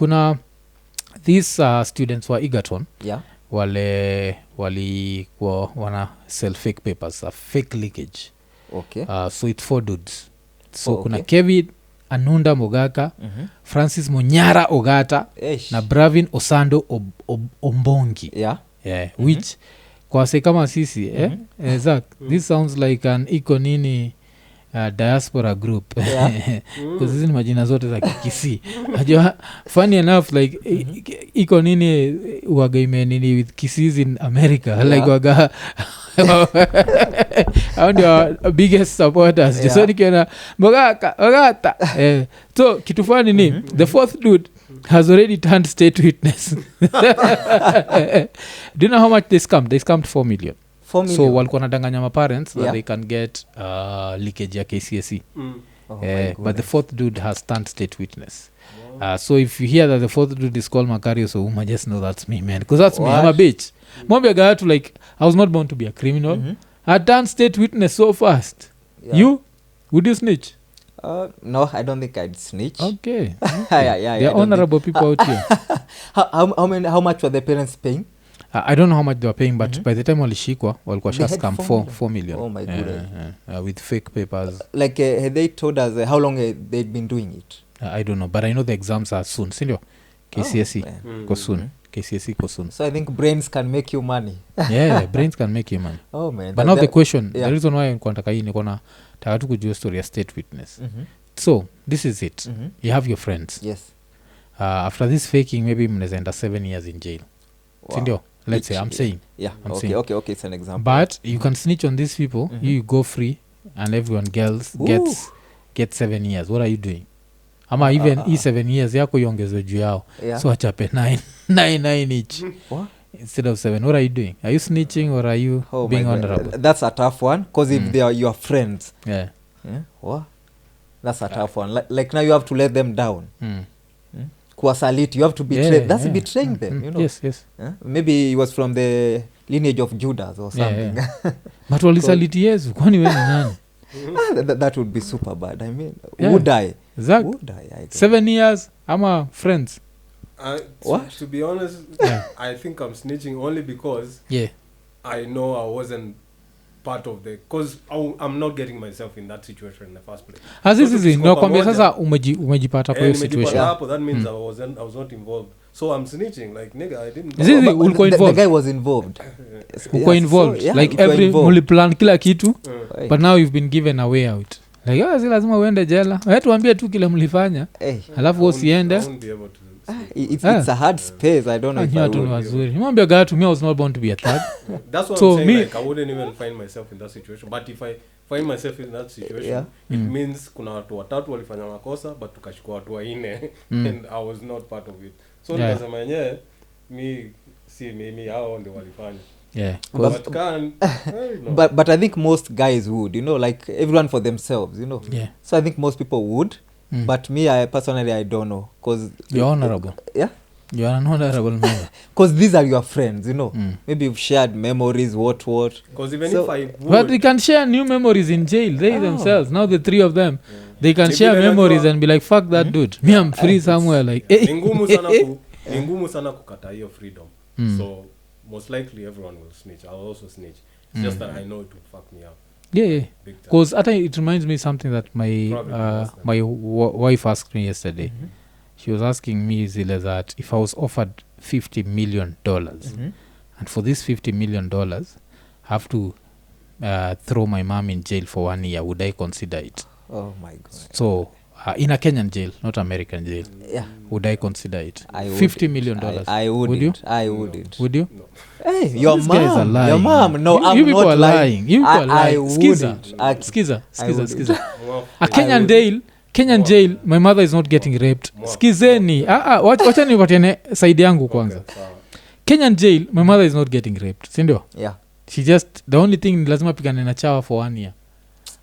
kuna these students wa Egerton Yeah. walikuwa wana sell fake papers, fake leakage. Okay. So it's 4 dudes. So Oh, okay. kuna Kevin Anunda Mogaka, Francis Monyara Ogata na Bravin Osando Ombongi. Yeah. Yeah, which kwa se kama sisi Zach, this sounds like an Iko Nini diaspora group. Because hizi ni majina zote za Kikisi. Ajua funny enough like Iko Nini waga imenini with Kisis in America. Like waga hao ndio biggest supporters. So nikiona Mogata. So kitu funny ni the fourth dude has already turned state witness. Do you know how much they scammed? They scammed 4 million. 4 million. So walikuwa nadanganya ma parents that they can get leakage ya KCSE. But the fourth dude has turned state witness. So if you hear that the fourth dude is called Makarios or Ouma, just know that's me, man. Because that's me. I'm a bitch. Mwambia guy to like, I was not born to be a criminal. I turned state witness so fast. Yeah. You? Would you snitch? No, I don't think I'd snitch. Okay. Yeah, They're honorable people out here. How much were the parents paying? I don't know how much they were paying, but by the time walishikwa walikuwa They sha had scam 4 million. Oh my goodness. With fake papers. Like had they told us how long they'd been doing it? I don't know, but I know the exams are soon. Sindio? KCSE ko soon. KCSE ko soon. So I think brains can make you money. Yeah, brains can make you money. Oh man. But now the question, the reason why nilikuwa nataka hii niko na taka tu kujua story ya state witness. So this is it. You have your friends. Yes. After this faking, maybe mnaweza enda 7 years in jail. Wow. Sindio? Let's say I'm saying. Yeah. I'm Okay. saying. Okay. It's an example. But you can snitch on these people. You go free, and everyone gets 7 years. What are you doing? Ama even 7 years yako iongezwe juu yao. Yeah. So achape 9 each. What? Instead of 7. What are you doing? Are you snitching or are you being honorable? That's a tough one because if they are your friends. Yeah. What? That's a tough one. Like now you have to let them down. Kuwasaliti, you have to betray. That's betraying them, you know. Yes. Maybe he was from the lineage of Judas or something. But walisaliti Yesu. Kwani wewe ni nani? That would be super bad. I mean, Yeah. would I? Zach, Would I think. 7 years ama friends? What? To be honest, I think I'm snitching only because I know I wasn't part of the... Because I'm not getting myself in that situation in the first place. Azizi, nakwambia sasa umejipata kwa hiyo situation. That means I was not involved. So I'm snitching. Like, nigga, I didn't... Zizi, ulikuwa involved. The guy was involved. Ulikuwa involved. So, like every muliplan kila kitu. But now you've been given a way out. Like, si lazima uende jela. Wewe tuambie tu kile mlifanya. Alafu usiende. I won't be able to... It's a hard space. I don't know if I would. Wazuri. Mwambia guy to me I was not born to be a thug. That's what So I'm saying. me, Like, I wouldn't even find myself in that situation. But if I find myself in that situation, it means kuna watu watatu walifanya makosa, but tukashikwa watu wanne, and I was not part of it. So nikasema yenyewe mimi hao ndio walifanya. Yeah. But I think most guys would, you know, like everyone for themselves, you know. Yeah. So I think most people would. But me, I don't know, because you're honorable. Yeah. You are an honorable member. Because these are your friends, you know. Maybe you've shared memories, what. Because even if I would... But they can share new memories in jail. They themselves. Now the three of them. They can share memories and be like, fuck that dude. Me, I'm free somewhere. Like, ni ngumu sana kukata hiyo freedom. So most likely everyone will snitch. I'll also snitch. It's just that I know it will fuck me up. Yeah. Because it reminds me something that my wife asked me yesterday. She was asking me zile that if I was offered $50 million and for this $50 million I have to throw my mom in jail for 1 year, would I consider it? Oh my God. So in a Kenyan jail, not American jail, would I consider it? $50 million. I wouldn't. Would you? I wouldn't. Would you? No. Hey, your These guys are mom. lying. Your mom. No, I'm you people not are lying. You people are lying. I wouldn't. Skiza. A Kenyan jail, my mother is not getting raped. Skizeni. Wacha nipatiane side yangu kwanza. Kenyan jail, my mother is not getting raped. Sindio? Yeah. She just, the only thing lazima pigane na chawa for 1 year.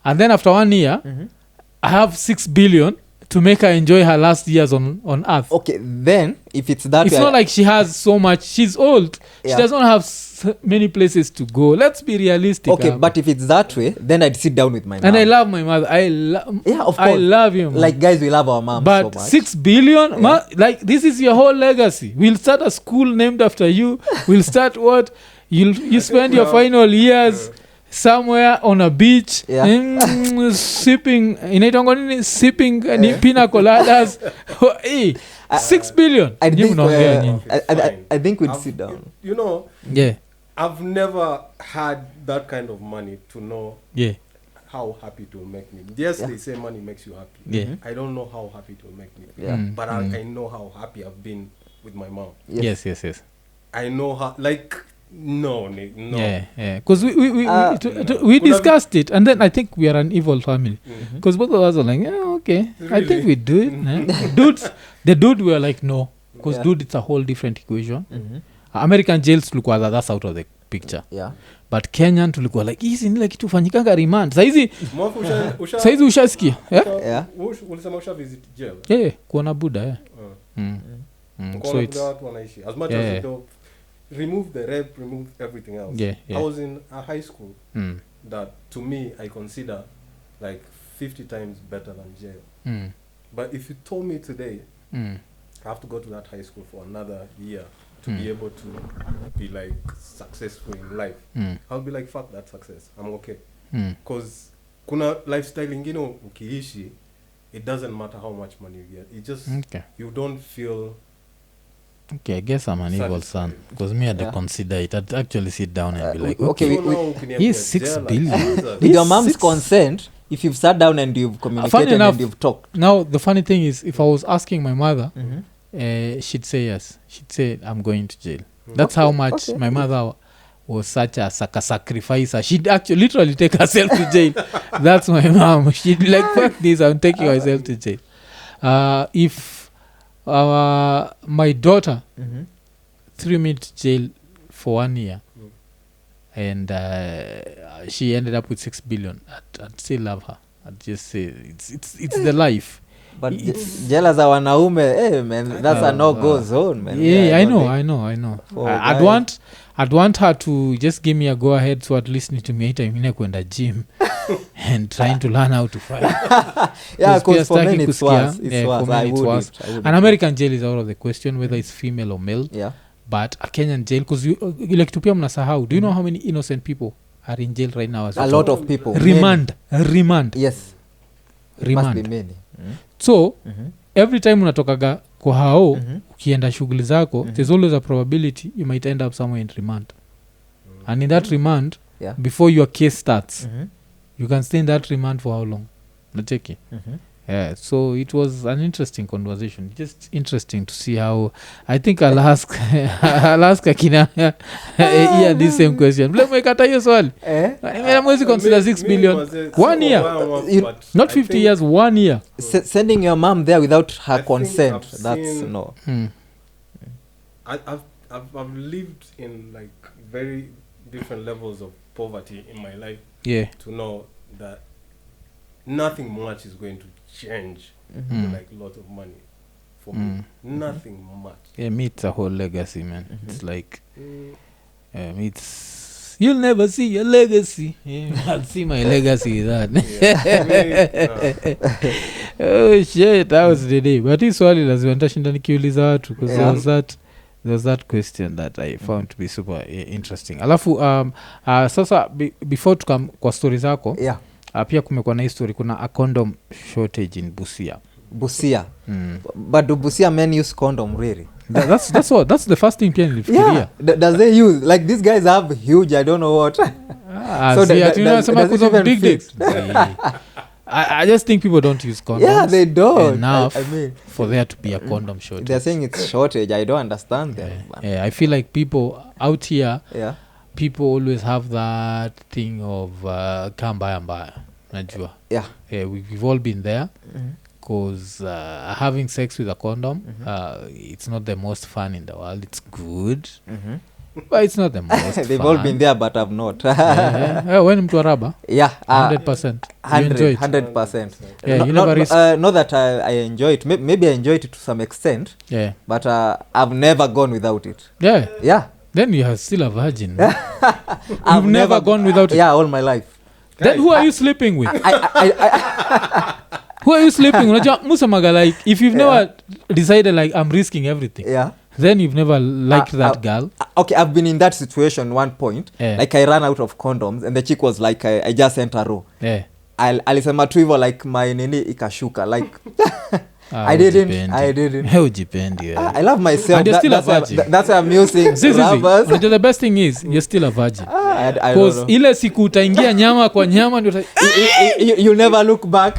And then after 1 year, I have $6 billion to make her enjoy her last years on earth. Okay, then if it's that It's way, not like she has so much. She's old. Yeah. She doesn't have many places to go. Let's be realistic. okay, but if it's that way, then I'd sit down with my mom. and I love my mother. Yeah, of I course. love you, man. Like guys, we love our mom But so much. 6 billion, like this is your whole legacy. We'll start a school named after you. We'll start what you spend your final years somewhere on a beach, sipping sipping pina coladas. Hey, 6 billion. I think, nyinyi. I think we'd sit down. You know, Yeah, I've never had that kind of money to know yeah, how happy it will make me. Yes, they say money makes you happy. yeah. I don't know how happy it will make me. Yeah. But I know how happy I've been with my mom. Yes. I know how, like, no. Yeah. Because we discussed it, and then I think we are an evil family. Because both of us are like, yeah, okay, I think we do it. The dude were like, no, because dude, it's a whole different equation. American jails tulikuwa that's out of the picture. Yeah. But Kenyan tulikuwa like hizi ni like tufanyikanga remand. Saizi ushasikia? Yeah. Ulisema usha visit jail? Yeah, kuona Buddha, yeah. So it's as much as you remove the rape, remove everything else. Yeah. I was in a high school that to me I consider like 50 times better than jail. But if you told me today I have to go to that high school for another year to be able to be like successful in life, I'll be like, fuck that success, I'm okay. Because kuna lifestyle ingine ukiishi, it doesn't matter how much money you get, it just you don't feel. Okay, I guess I'm an evil son, because me I had to consider it. I'd actually sit down and be like, okay, he's 6 billion. With your mom's consent, if you've sat down and you've communicated enough, and you've talked. Now the funny thing is, if I was asking my mother, she'd say yes. She'd say I'm going to jail. That's how much my mother was such a sacrificer. She'd actually literally take herself to jail. That's my mom. She'd be like, fuck this, I'm taking myself to jail. If my daughter threw me to jail for 1 year and she ended up with 6 billion, I'd still love her. I'd just say it's the life. But jealous a wanaume, hey man, that's a no-go zone, man. Yeah, I know. I'd want her to just give me a go ahead, so at least nitumiaita ingine kwenda gym and trying to learn how to fight. Yeah, because for men it's worse. It's worse. An American jail is out of the question, whether it's female or male. Yeah. But a Kenyan jail, because like tupia mnasahau, do you know how many innocent people are in jail right now? A lot of people. Remand. Yes. Remand. Must be many. So every time unatokaga kwa hao ukienda shughuli zako, there's always a probability you might end up somewhere in remand. And in that remand, before your case starts, you can stay in that remand for how long? Nateki. Yeah, so it was an interesting conversation. Just interesting to see how. I think I'll ask Akina yeah, this same question. Mekata hiyo swali. Mwezi consider 6 billion 1 year, not 50 years, 1 year. Sending your mom there without her consent, that's no. I've lived in like very different levels of poverty in my life. Yeah. To know that nothing much is going to change like a lot of money for me. Nothing much. Yeah, me it's a whole legacy, man. It's like it's you'll never see your legacy. I'll see my legacy with that. Oh shit, that was the day. But hii swali lazima nitashinda nikiuliza watu, because there was that question that I found to be super interesting. Alafu sasa before tukam kwa story zako, pia kumekuwa na history, kuna a condom shortage in Busia. But do Busia men use condom really? That's the first thing pia nilifikiria. Does they use, like these guys have huge, I don't know what. So does it big dicks? I just think people don't use condoms. Yeah, they don't. Enough I mean, for there to be a condom shortage. They're saying it's shortage. I don't understand them. Yeah, I feel like people out here, people always have that thing of kambaya mbaya. Najua. Yeah. We've all been there. Because having sex with a condom, it's not the most fun in the world. It's good. but it's not the most They've fun. all been there, but I've not. When mtu araba Yeah, 100% you enjoy it. 100%. Yeah, you never risk. Not that I enjoy it. Maybe I enjoy it to some extent, Yeah, but I've never gone without it. yeah, Yeah, then you are still a virgin. I've You've never gone without it. Yeah, all my life. Then who are you sleeping with? I Who are you sleeping? Unajua musemaga like if you've never decided like I'm risking everything, yeah. then you've never liked that girl. Okay, I've been in that situation one point. Yeah. Like I ran out of condoms and the chick was like, I just sent a row. Yeah. Alisema tu hivyo like my nini ikashuka like I didn't. Hujipendi wewe. I love myself. And you're still a virgin. That's why I'm using rubbers. Unajua the best thing is you're still a virgin. I don't Because know. ile siku utaingia nyama kwa nyama ndio You never look back.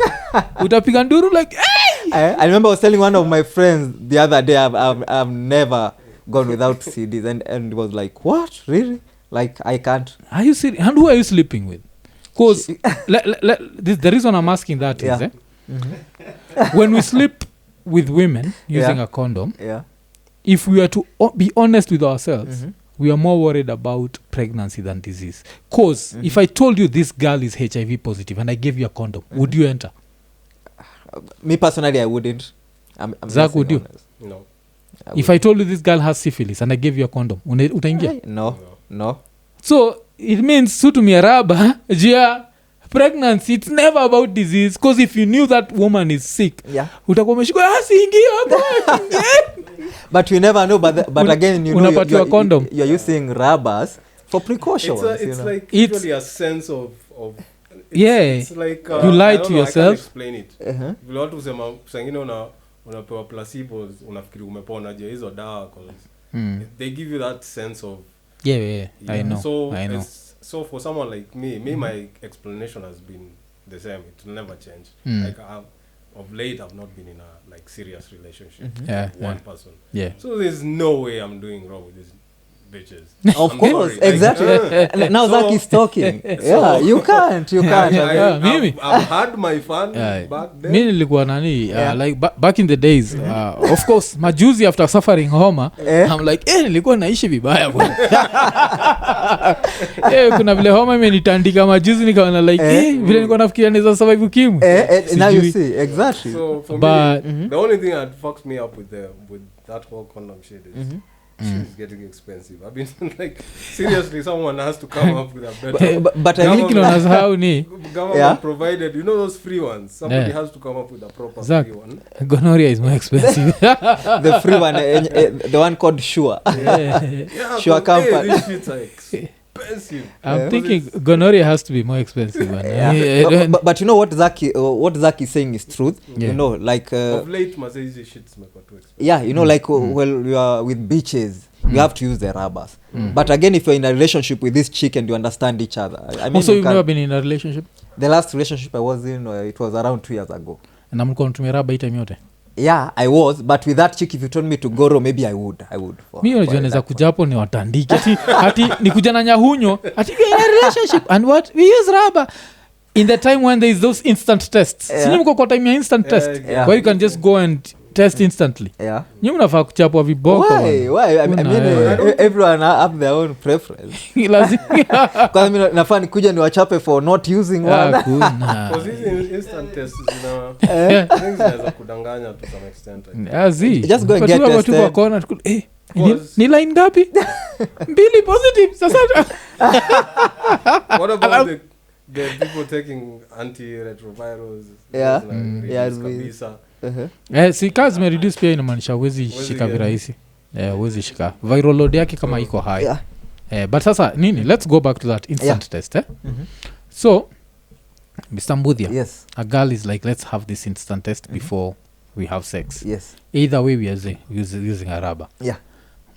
utapiga nduru like I remember I was telling one of my friends the other day I've never gone without CDs and it was like, what, really? Like I can't. are you serious? And who are you sleeping with? Because the reason I'm asking that is when we sleep with women using a condom, Yeah. if we are to be honest with ourselves, we are more worried about pregnancy than disease. Because if I told you this girl is HIV positive and I gave you a condom, would you enter? Me personally, I wouldn't. I'm Zach, just being would you? honest. No. If I told you this girl has syphilis and I gave you a condom, utaingia? No. So it means sutumia raba jia pregnancy, it's never about disease. Because if you knew that woman is sick, Yeah. utakuwa umeshikwa siingia hapo. But you never know. But again, you know, Unapatiwa condom. you're using rubbers for precautions. It's you know. like It's- usually a sense of Yeah. it's like You lie I to don't know, yourself. I can't explain it. Uh-huh. Vile watu husema sangine unapewa placebos unafikiri umepona je hizo dawa cause they give you that sense of Yeah, I know. So I know. so for someone like me my explanation has been the same. It will never change. Like of late I've not been in a like serious relationship with one person. Yeah. So there's no way I'm doing wrong with these bitches. Of I'm course, sorry. exactly. Now So- Zach is talking. Yeah, you can't. Mimi. I've had my fun back then. mi nilikuwa nani like back in the days of course majuzi after suffering homa I'm like nilikuwa naishi vibaya bwana. Kuna vile homa imenitandika majuzi nikaona like vile nilikuwa nafikiria naweza survive ukimwi. Now you Sijui. see, exactly. So for But- me, the only thing that fucks me up with that whole condom shit is shit is getting expensive. I've been like, seriously, someone has to come up with a better. But I Lakini unasahau ni Government provided, you know those free ones. Somebody has to come up with a proper Zach. free one. gonorrhea is more expensive. the free one, the one called Sure. Yeah, Sure but, company. Hey, these shits are expensive. I'm thinking gonorrhea has to be more expensive. Man. Yeah. But you know what Zach is saying is truth. Yeah. You know, like Of late, these shits make too expensive. yeah, you know, like when you are with bitches, you have to use the rubbers. But again, if you're in a relationship with this chick and you understand each other, I mean, Also, you you've can- never been in a relationship? the last relationship I was in, it was around 2 years ago. Na mlikuwa mnatumia raba hii time yote? Yeah, I was, but with that chick, if you told me to go raw, maybe I would. Mi unajua naweza kuja hapo ni watandike ati nikuja na nyahunyo ati we are in a relationship and what we use rubber in the time when there is those instant tests. Sini mko kwa time ya instant test where you can just go and test instantly. Yeah. Nyi mnafaa kuchapwa viboko. Why? I mean, everyone have their own preference. Lazima. Kwa mimi nafaa nikuja niwachape for not using one. Hakuna. Because these instant tests, things zinaweza kudanganya to some extent. I think. Azi. Just go and get Patiwa watu tested. kwa kona, tukul- Because- ni line ngapi? 2 positive. Sasa What about the people taking antiretrovirals? Yeah. Reduce kabisa. Uh-huh. si kazi zimereduce pia inamaanisha huwezi shika virahisi. Huwezi shika viral load yake kama iko high. But sasa nini, let's go back to that instant test. So Mr. Mbuthia, Yes. a girl is like, let's have this instant test before we have sex. Yes. Either way we are using a rubber. Yeah.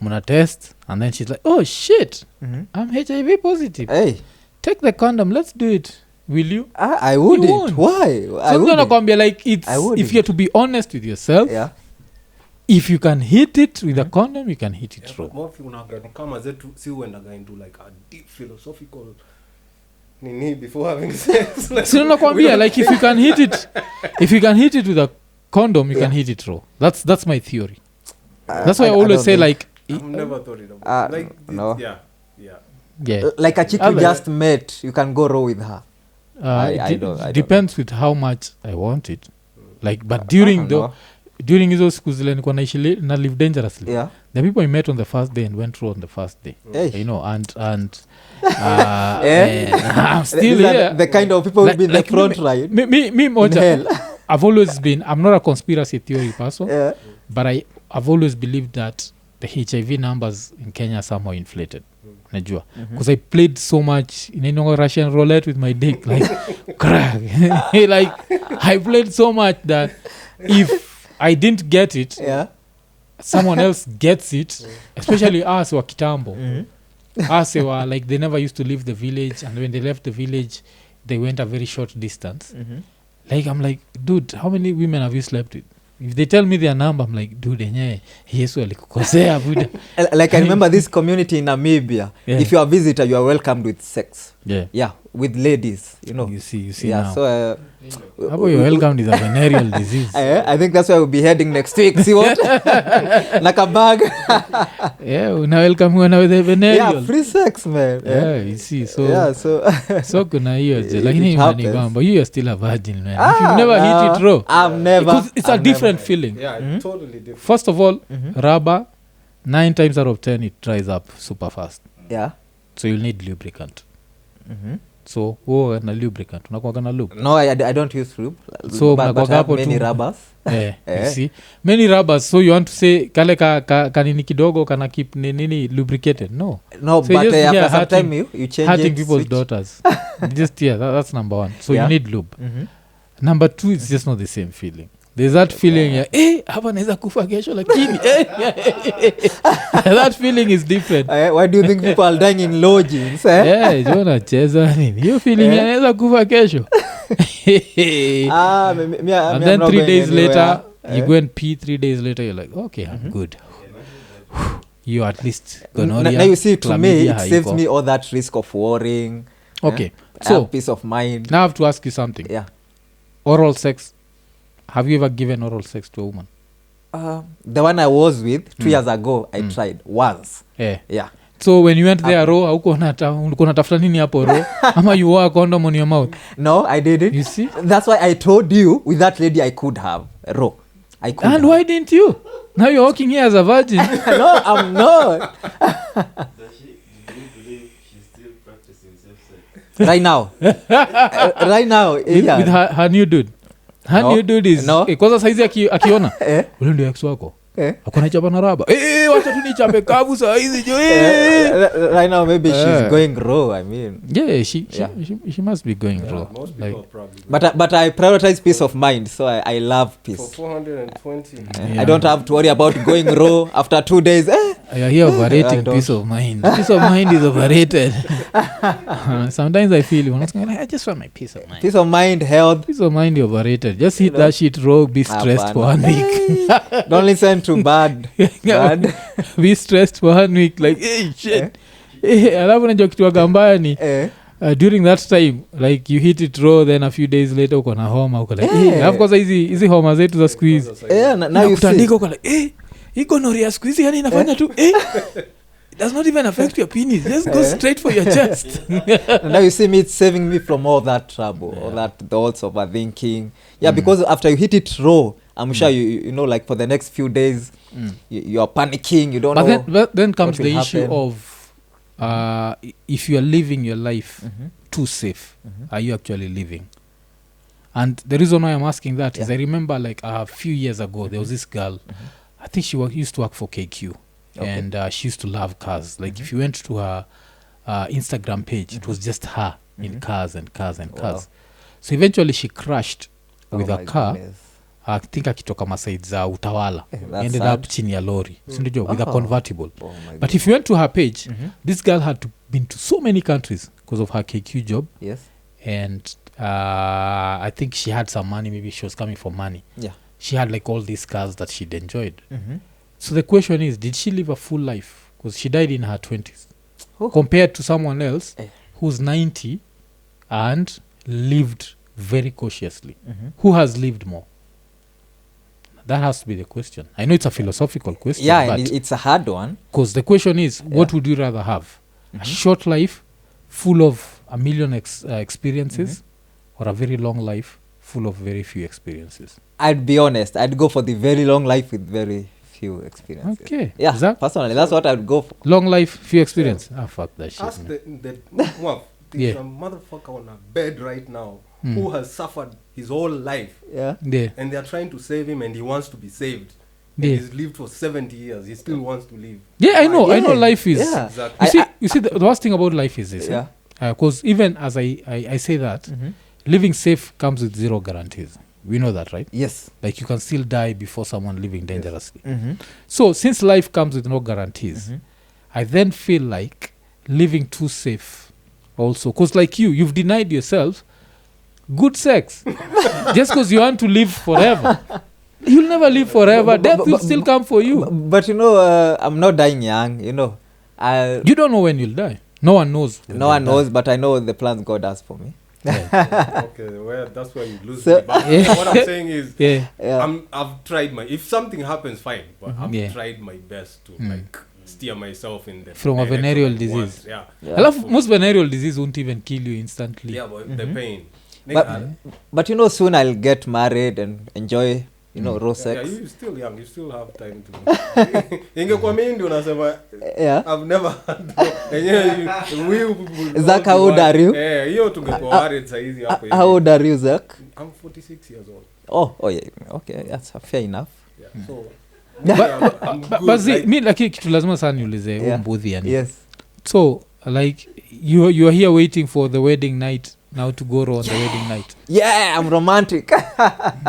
Muna test and then she's like, oh shit, I'm HIV positive. Hey, Take the condom, let's do it. Will you? I wouldn't. You won't. Why? I So wouldn't. nakwambia like it's I wouldn't. if you're to be honest with yourself, Yeah. if you can hit it with a condom, you can hit it raw. More kama zetu si uendaga into like a deep philosophical nini before having sex. Like, So nakwambia like if you can hit it with a condom, you can hit it raw. That's my theory. That's why I always say don't like I've never thought it about like no. Yeah. Like a chick you just met, you can go raw with her. I don't Depends with how much I want it. Like, but during hizo siku zile nilikuwa naishi na live dangerously. Yeah. The people I met on the first day and went through on the first day. Hey. You know, and I'm still here. The kind of people who've been like the front line. Me moja. I've always been, I'm not a conspiracy theory person, but I've always believed that the HIV numbers in Kenya are somehow inflated. Najua. Because I played so much in Russian roulette with my dick. Like, crack. Like, I played so much that if I didn't get it, someone else gets it, especially us wa kitambo. Us were like, they never used to leave the village, and when they left the village, they went a very short distance. Like, I'm like, dude, how many women have you slept with? If they tell me their number, I'm like, dude, Yesu alikukosea buda. Like, I remember this community in Namibia. If you're a visitor, you are welcomed with sex. Yeah, with ladies, you know. You see yeah, now. So how you're welcomed is a venereal disease. I think that's why we'll be heading next week. See what? Like a bag. Yeah, una welcome with a venereal. Yeah, free sex, man. Yeah, you see. So yeah, so kuna hiyo je, lakini imani kwamba you are still a virgin, man. If you've never hit it raw, I've never. Because it's a different feeling. Yeah, totally different. First of all, rubber 9 times out of 10 it dries up super fast. Yeah. So you'll need lubricant. So na lubricant unakuwa na lube. No, I don't use lube. So but I have many rubbers. You see many rubbers. So you want to say kale kanini kidogo kana keep nini lubricated? No, so but after some time you change hurting people's daughters. Just that's number one. So you need lube. Number two, it's just not the same feeling. There's that feeling hapa naweza kufa kesho lakini that feeling is different. Why do you think people are dying in lodgings? Jona cheza nini hiyo feeling naweza kufa kesho. And then 3 days later you go and pee. 3 days later you're like, okay, I'm good. You at least gonorrhea. Now you see, to me it saves me all that risk of worrying. Okay, so peace of mind. Now I have to ask you something. Yeah. Oral sex. Have you ever given oral sex to a woman? The one I was with 2 years ago, I tried once. Yeah. So when you went there raw, ulikuwa unatafuta nini hapo raw? Ama you wore a condom on your mouth? No, I didn't. You see? That's why I told you with that lady I could have raw. I could. And why didn't you? Now you're walking here as a virgin. No, I'm not. She's still practicing self-sex. Right now. Right now. Yeah. With her new dude. Her new dude is kwanza saizi akiona ule ndio ex wako akona chapa na raba wacha tu nichape kavu saizi jo right now maybe she's going raw. I mean, she must be going raw. Most like, people probably. But I prioritize peace of mind, so I love peace. For 420. I don't have to worry about going raw after 2 days. I hear overrating peace of mind. Peace of mind is overrated. Sometimes I feel I just want my peace of mind. Peace of mind, health. Peace of mind is overrated. Just hit that shit raw. Be stressed for 1 week. Don't listen to bad. Be stressed for 1 week. Like shit. Alafu najua kitu wagambaya ni during that time like you hit it raw, then a few days later uko na homa uko like alafu kwanza hizi homa zetu za squeeze now you see uko like iko noria squeeze yani inafanya tu it does not even affect your penis, just go straight for your chest. Now you see me, it's saving me from all that trouble, all that thoughts, overthinking. Because after you hit it raw, I'm sure you know, like for the next few days you are panicking, you don't know. But then comes the issue of if you are living your life too safe, are you actually living? And the reason why I'm asking that is I remember like a few years ago there was this girl, I think she used to work for KQ. And she used to love cars. Like if you went to her Instagram page, it was just her in cars and cars and cars. So eventually she crashed with a car. I think akitoka masaid za Utawala. Ended up chini ya lori. With a convertible. But if you went to her page, this girl had been to so many countries because of her KQ job. Yes. And I think she had some money. Maybe she was coming for money. Yeah. She had like all these cars that she'd enjoyed. So the question is, did she live a full life? Because she died in her 20s. Compared to someone else who's 90 and lived very cautiously. Who has lived more? that has to be the question. I know it's a philosophical question, Yeah, but and it's a hard one. because the question is, what would you rather have? A short life full of a million experiences, or a very long life full of very few experiences? I'd be honest. I'd go for the very long life with very few experiences. Okay. Yeah, Is that personally, that's what I'd go for. long life, few experience? Ah, fuck that shit. Ask man. the Mwaf, there's Yeah. a motherfucker on a bed right now Mm. who has suffered his whole life, Yeah. Yeah. and they are trying to save him, and he wants to be saved. And Yeah. he's lived for 70 years. He still wants to live. Yeah, I know. I know. Yeah. Life is. Yeah. Exactly. You see, the worst thing about life is this. Yeah. Because even as I say that, living safe comes with zero guarantees. We know that, right? Yes. Like you can still die before someone living dangerously. Mm-hmm. So since life comes with no guarantees, I then feel like living too safe also. Because like you've denied yourself good sex. Just because you want to live forever. You'll never live forever. Death will still come for you. But you know, I'm not dying young. You know, You don't know when you'll die. No one knows. when no you'll one die. knows, but I know the plans God has for me. Okay, well, that's where you lose So- me. But Yeah. what I'm saying is, Yeah. Yeah. I've tried my. If something happens, fine. But I've Yeah. tried my best to like steer myself in the From a direction venereal I want. disease. Yeah. Yeah. I love most venereal disease won't even kill you instantly. Yeah, but the pain. But, but you know, soon I'll get married and enjoy, you know, raw yeah, sex. you're still young. You still have time to. Ingekuwa mimi ndio nasema Yeah. I've never had. Enyewe we people. Zach, how old are you? Hiyo tungekuwa worried saa hizi hapo. How old are you, Zach? I'm 46 years old. Oh yeah. Okay, that's fair enough. Yeah. So I'm But good, see, like- mi lakini kitu lazima sana niulize Yeah. Mbuthia ni. Yes. So like you are here waiting for the wedding night now to go raw on the wedding night. Yeah, I'm romantic.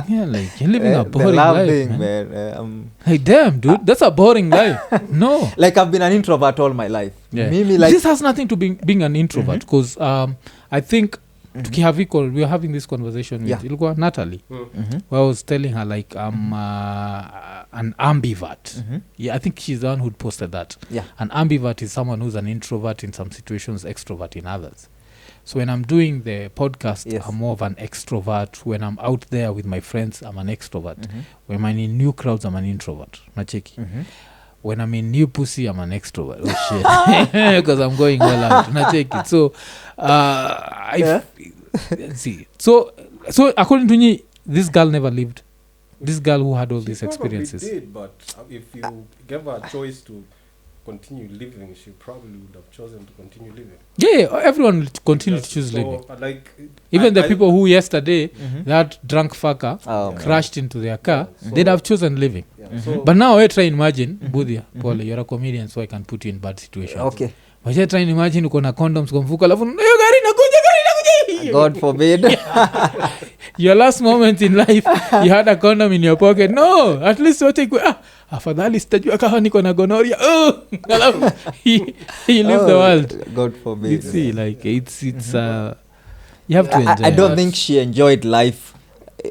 Yeah, like you're living a The boring love life, thing, man. man. Like damn, dude, that's a boring life. No. Like I've been an introvert all my life. Yeah. Mimi like This has nothing to being an introvert because I think tukihaviko we were having this conversation with ilikuwa Natalie where I was telling her like I'm an ambivert. Yeah, I think she's the one who posted that. Yeah. An ambivert is someone who's an introvert in some situations, extrovert in others. So when I'm doing the podcast, Yes. I'm more of an extrovert. When I'm out there with my friends, I'm an extrovert. When I'm in new crowds, I'm an introvert. Nacheki. When I'm in new pussy, I'm an extrovert. Oh shit. Because I'm going well out. Nacheki. So see. So according to me, this girl never lived. This girl who had all these She probably experiences. did, but if you gave her a choice to continue living, she probably would have chosen to continue living. Yeah, everyone will continue to Just choose so, living. Like Even the I- people who yesterday, that drunk fucker, Oh, crashed into their car, So- they'd have chosen living. Yeah, so But now I try and imagine, Mbuthia, Paul, you're a comedian, so I can put you in bad situations. okay. But I try and imagine uko na condoms kwa mfuko, alafu hiyo gari inakuja. God forbid. Your last moment in life, you had a condom in your pocket. No, at least wote ikwe, afadhali sitajua kama niko na gonorrhea. Alafu he leave the world. God forbid. You see, like it's you have to enjoy. I don't that. think she enjoyed life.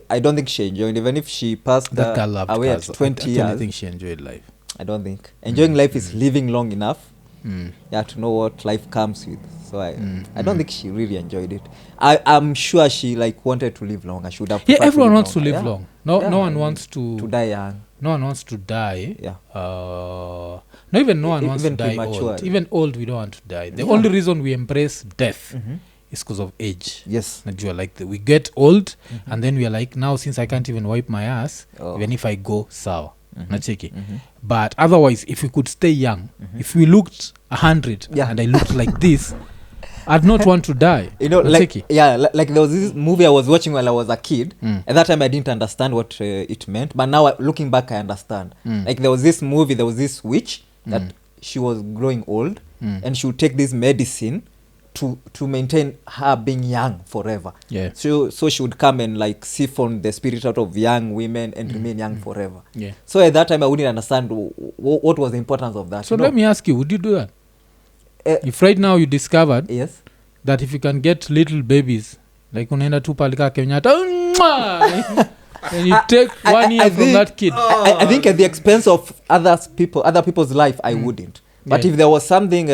I don't think she enjoyed, even if she passed That girl loved away cars. at 20 I don't years. think she enjoyed life. I don't think. Enjoying life is living long enough. Mm. Yeah, to know what life comes with. So I don't think she really enjoyed it. I'm sure she like wanted to live long. I should have. Yeah, preferred everyone wants to longer. live Yeah. long. No, Yeah. no one wants to. To die young. No one wants to die. Yeah. No, even no one wants to Even die premature. old. Even old, we don't want to die. The Yeah. only reason we embrace death is because of age. Yes. Najua, like we get old, and then we are like, now since I can't even wipe my ass, Oh. even if I go sawa. Nacheki. But otherwise, if we could stay young, if we looked 100 Yeah. and I looked like this, I'd not want to die. You know, like Nacheki. like there was this movie I was watching while I was a kid. At that time, I didn't understand what it meant, but now looking back, I understand. Like there was this movie, there was this witch that she was growing old, and she would take this medicine to maintain her being young forever. Yeah. So she would come and like siphon the spirit out of young women and remain young forever. Yeah. So at that time, I wouldn't understand what was the importance of that. So you know? let me ask you, would you do that? Eh, If right now you discovered Yes. that if you can get little babies, like unaenda tu palika Kenyatta, and you take 1 year from think- that kid. I think at the expense of other people's life, I wouldn't. But Yeah. if there was something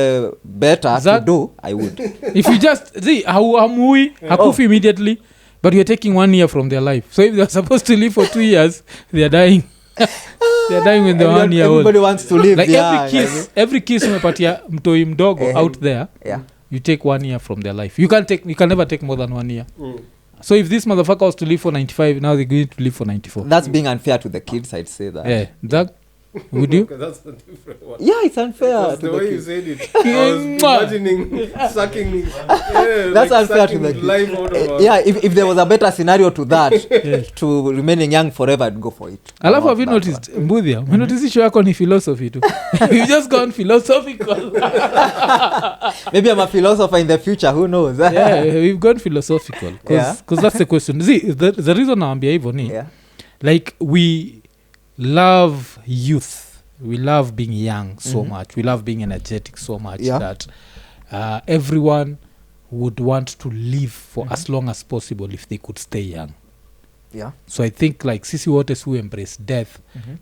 better to That- do, I would. If you just see hamui hakufi immediately, but you're taking 1 year from their life. So if they're supposed to live for 2 years, they're dying. they're dying when they're 1 year old. Everybody wants to live Like young, every kiss umepatia mtoi mdogo out there, yeah. you take 1 year from their life. You can never take more than 1 year. So if this motherfucker was to live for 95, now they're going to live for 94. That's being unfair to the kids, I'd say that. Yeah, that would you? Okay, that's a different one. Yeah, it's unfair Because to the the way you kids. said it, I was imagining sucking. That's unfair to sucking the kids. life out of Yeah, if there was a better scenario to that, to remaining young forever, I'd go for it. Alafu Not have you that noticed Mbuthia, umenotice issue yako ni philosophy tu. You've just gone philosophical. one. Maybe I'm a philosopher in the future, who knows? Yeah, we've gone philosophical Yeah. because that's the question. See, the reason naambia hivyo ni Yeah. like we love youth, we love being young so much, we love being energetic so much that everyone would want to live for as long as possible if they could stay young. Yeah. So I think like sisi wote who embrace death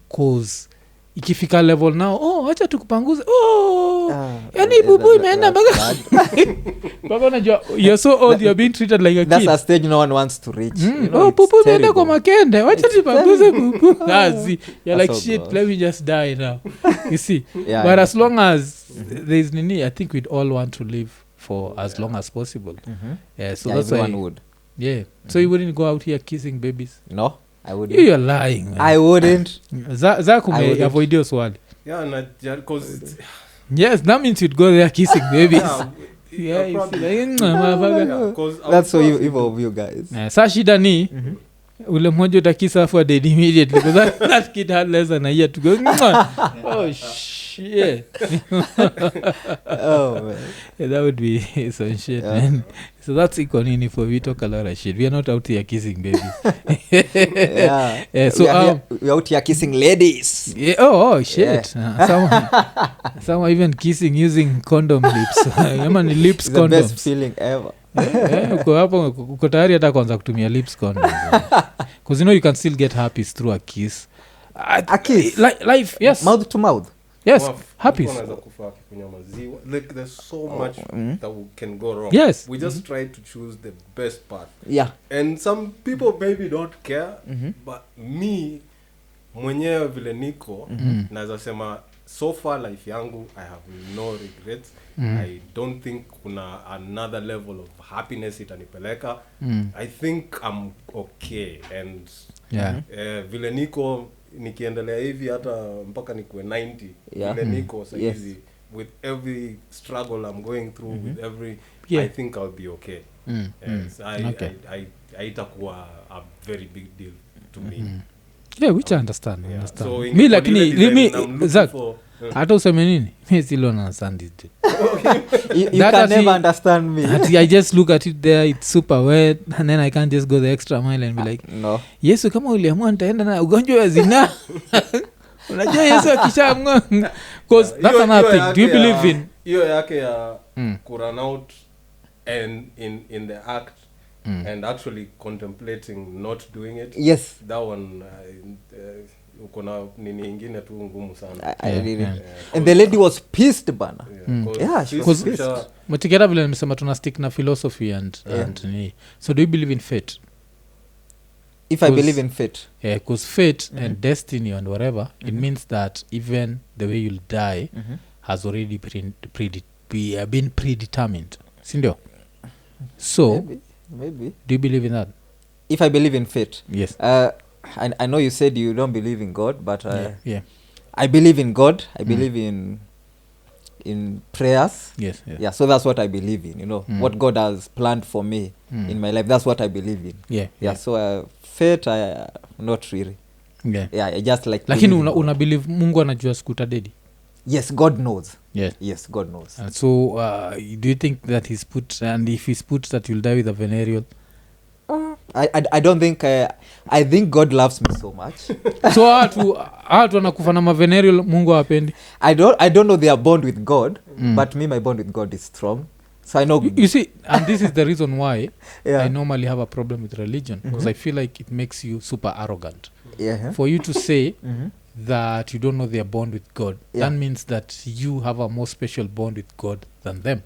cause ikifika level now, acha tukupanguze, yani bubu imeenda mpaka unajua you're so old, you're being treated like a That's kid. a stage no one wants to reach. You know, it's Pupu imeenda kwa terrible. makende, wacha tupanguze pupu. See, you're like That's so shit, gross. let me just die now. You see, Yeah, but yeah. as long as there's nini, I think we'd all want to live for as long as possible. Yeah, so Yeah, that's why. everyone would. Yeah, so you wouldn't go out here kissing babies. No, I wouldn't. You're lying, man. I wouldn't. Zaku I may wouldn't. avoid your swali. Yeah, because it's Yes, that means you'd go there kissing babies. Yeah, you see, probably. like, motherfucker. Yeah, 'cause I That's so would evil of you guys. Sa shida ni ule mmoja utakisa afu dead immediately because that kid had less than a year to go. Oh shit. Oh man. Yeah, that would be some shit, Yeah. man. So that's Iko Nini for we talk a lot of shit. We are not out here kissing babies. Yeah. Yeah, so we're out here kissing ladies. yeah, oh shit. Someone even kissing using condom lips. Ama ni lips It's the best condoms. feeling ever. Uko hapo uko tayari hata kwanza kutumia lips condoms. Because you know you can still get herpes through a kiss. A kiss? Life, yes. Mouth to mouth. Yes, Mtu herpes. anaweza kufa akikunywa maziwa. Like there's so much that can go wrong. Yes. We just try to choose the best path. Yeah. And some people maybe don't care, but me mwenyewe vile niko naweza sema so far life yangu I have no regrets. I don't think kuna another level of happiness itanipeleka. I think I'm okay and Yeah. vile niko nikiendelea hivi hata mpaka nikuwe 90 Yeah. vile niko sasa Yes. hivi with every struggle I'm going through with every Yeah. I think I'll be okay. Yes, Okay. haitakuwa a very big deal to me. Yeah, which I understand. Yeah. understand. So in Mi for lakini ile design I'm looking Zach, for, hata useme nini mi still don't understand it dude. You That can as never he- understand me. I just look at it there, it's super wet and then I can't just go the extra mile and be like No. Yesu kama uliamua nitaenda na ugonjwa wa zinaa unajua Yesu akishaamua because that's hiyo another thing. Do you yake believe ya- in hiyo yake ya kurun out and in the act and actually contemplating not doing it, Yes. that one uko na nini ingine tu ngumu sana. I Yeah, really. yeah. And the lady was pissed, bana. 'cause Yeah, she sisi was tusha- matikera vile nimesema tuna stick na philosophy and nini. So do you believe in fate? If I Because- believe in fate. Yeah, because fate and destiny and whatever, it means that even the way you'll die has already been predetermined. Sindio? So, Maybe. do you believe in that? If I believe in fate. Yes. I know you said you don't believe in God, but Yeah. I believe in God. I believe in prayers. Yes. Yeah, so that's what I believe in, you know. What God has planned for me in my life, that's what I believe in. Yeah. So fate, not really. Yeah. Yeah, I just like Lakini believe in God. una believe Mungu anajua siku utadedi? Yes, God knows. Yes. Yes, God knows. And so, do you think that he's put, and if he's put that you'll die with a venereal? I don't think I think God loves me so much. So watu wanakufa na mavenereal Mungu hapendi. I don't know their bond with God, but me, my bond with God is strong. So I know. You see, and this is the reason why Yeah. I normally have a problem with religion, because I feel like it makes you super arrogant. Yeah. For you to say that you don't know their bond with God, Yeah. that means that you have a more special bond with God than them.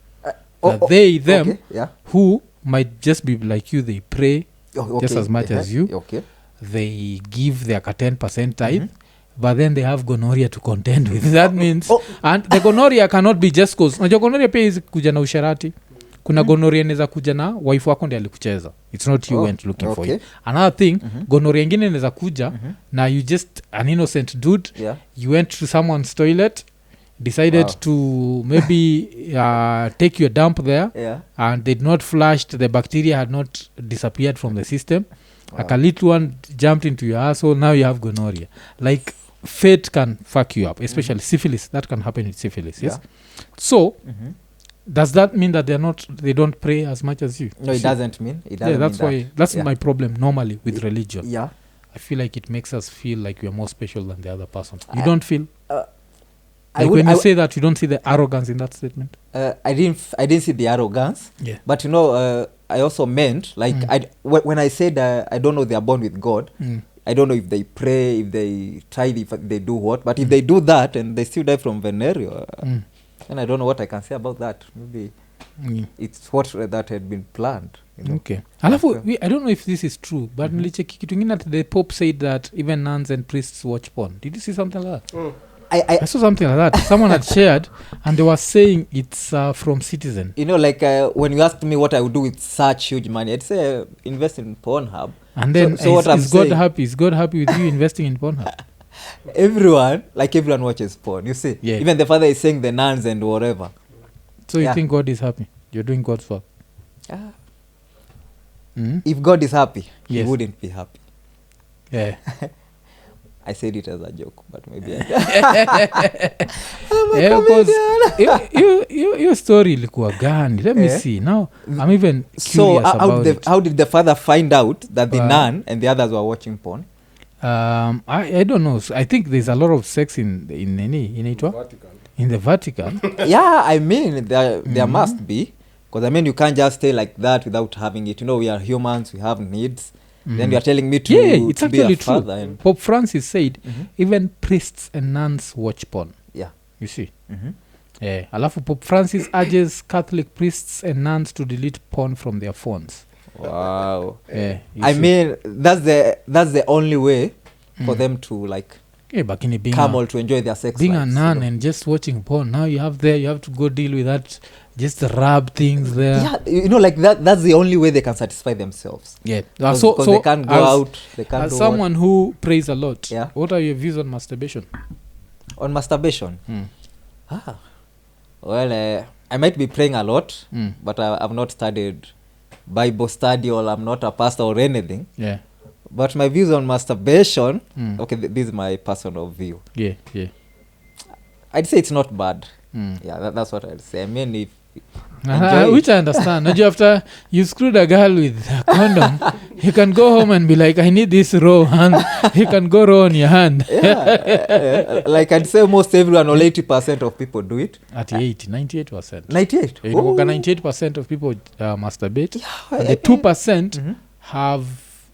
Oh, That them, okay, yeah. who might just be like you, they pray Oh, just okay, as much as you. Okay. They give their 10% tithe, but then they have gonorrhea to contend with. That means and the gonorrhea cannot be just cause unajua gonorrhea pia hizi kuja na usharati. Kuna gonorrhea inaweza kuja na wife wako ndiye alikucheza. It's not you went looking for it. Another thing, gonorrhea ingine inaweza kuja na you just an innocent dude. You went to someone's toilet, decided to maybe take your dump there, and they did not flushed, the bacteria had not disappeared from the system. Like a little one jumped into your asshole, now you have gonorrhea. Like fate can fuck you up, especially syphilis. That can happen with syphilis. Yes. So does that mean that they don't pray as much as you? No, it doesn't mean. It doesn't that's mean why that. that's my problem normally with religion. Yeah. I feel like it makes us feel like we are more special than the other person. You don't feel I when you say that, you don't see the arrogance in that statement. I didn't see the arrogance. Yeah. But I also meant like when I said I don't know they are born with God. I don't know if they pray, if they tithe, if they do what. But if they do that and they still die from venereal, and I don't know what I can say about that. Maybe it's what that had been planned. You know? Okay. Alafu, I don't know if this is true, but nilicheki kitu ingine that the Pope said that even nuns and priests watch porn. Did you see something like that? I saw something like that. Someone had shared, and they were saying it's from Citizen. You know, like when you asked me what I would do with such huge money, I'd say invest in Pornhub. And then so what is God happy? Is God happy with you investing in Pornhub? Everyone watches porn, you see. Yeah. Even the father is saying the nuns and whatever. So you think God is happy? You're doing God's work. If God is happy, yes, he wouldn't be happy. Yeah. I said it as a joke, but maybe your story ilikuwa gani? Let me see. Now I'm even curious about it. How did the father find out that the nun and the others were watching porn? I don't know. I think there's a lot of sex in the Vatican. Yeah, I mean there must be, because I mean you can't just stay like that without having it. You know, we are humans, we have needs. Then you are telling me to it's to actually be a true. father. And Pope Francis said even priests and nuns watch porn. Yeah. You see. Alafu Pope Francis urges Catholic priests and nuns to delete porn from their phones. Wow. I mean that's the only way for them to like come all to enjoy their sex being lives, a nun and just watching porn. Now you have to go deal with that, just rub things there. Yeah, you know, like that's the only way they can satisfy themselves. Yeah. So they can't go out, they can't as someone who prays a lot, yeah, what are your views on masturbation? On masturbation? Well, I might be praying a lot, but I've not studied Bible study, or I'm not a pastor or anything. Yeah. But my views on masturbation, okay, this is my personal view. Yeah. I'd say it's not bad. Yeah, that's what I'd say. I mean, if which I understand. After you screwed a girl with a condom, you can go home and be like, I need this raw hand. You can go raw on your hand. Like I'd say most everyone, or 80% of people do it. At 98%. 98? 98% of people masturbate. Yeah, and the 2% have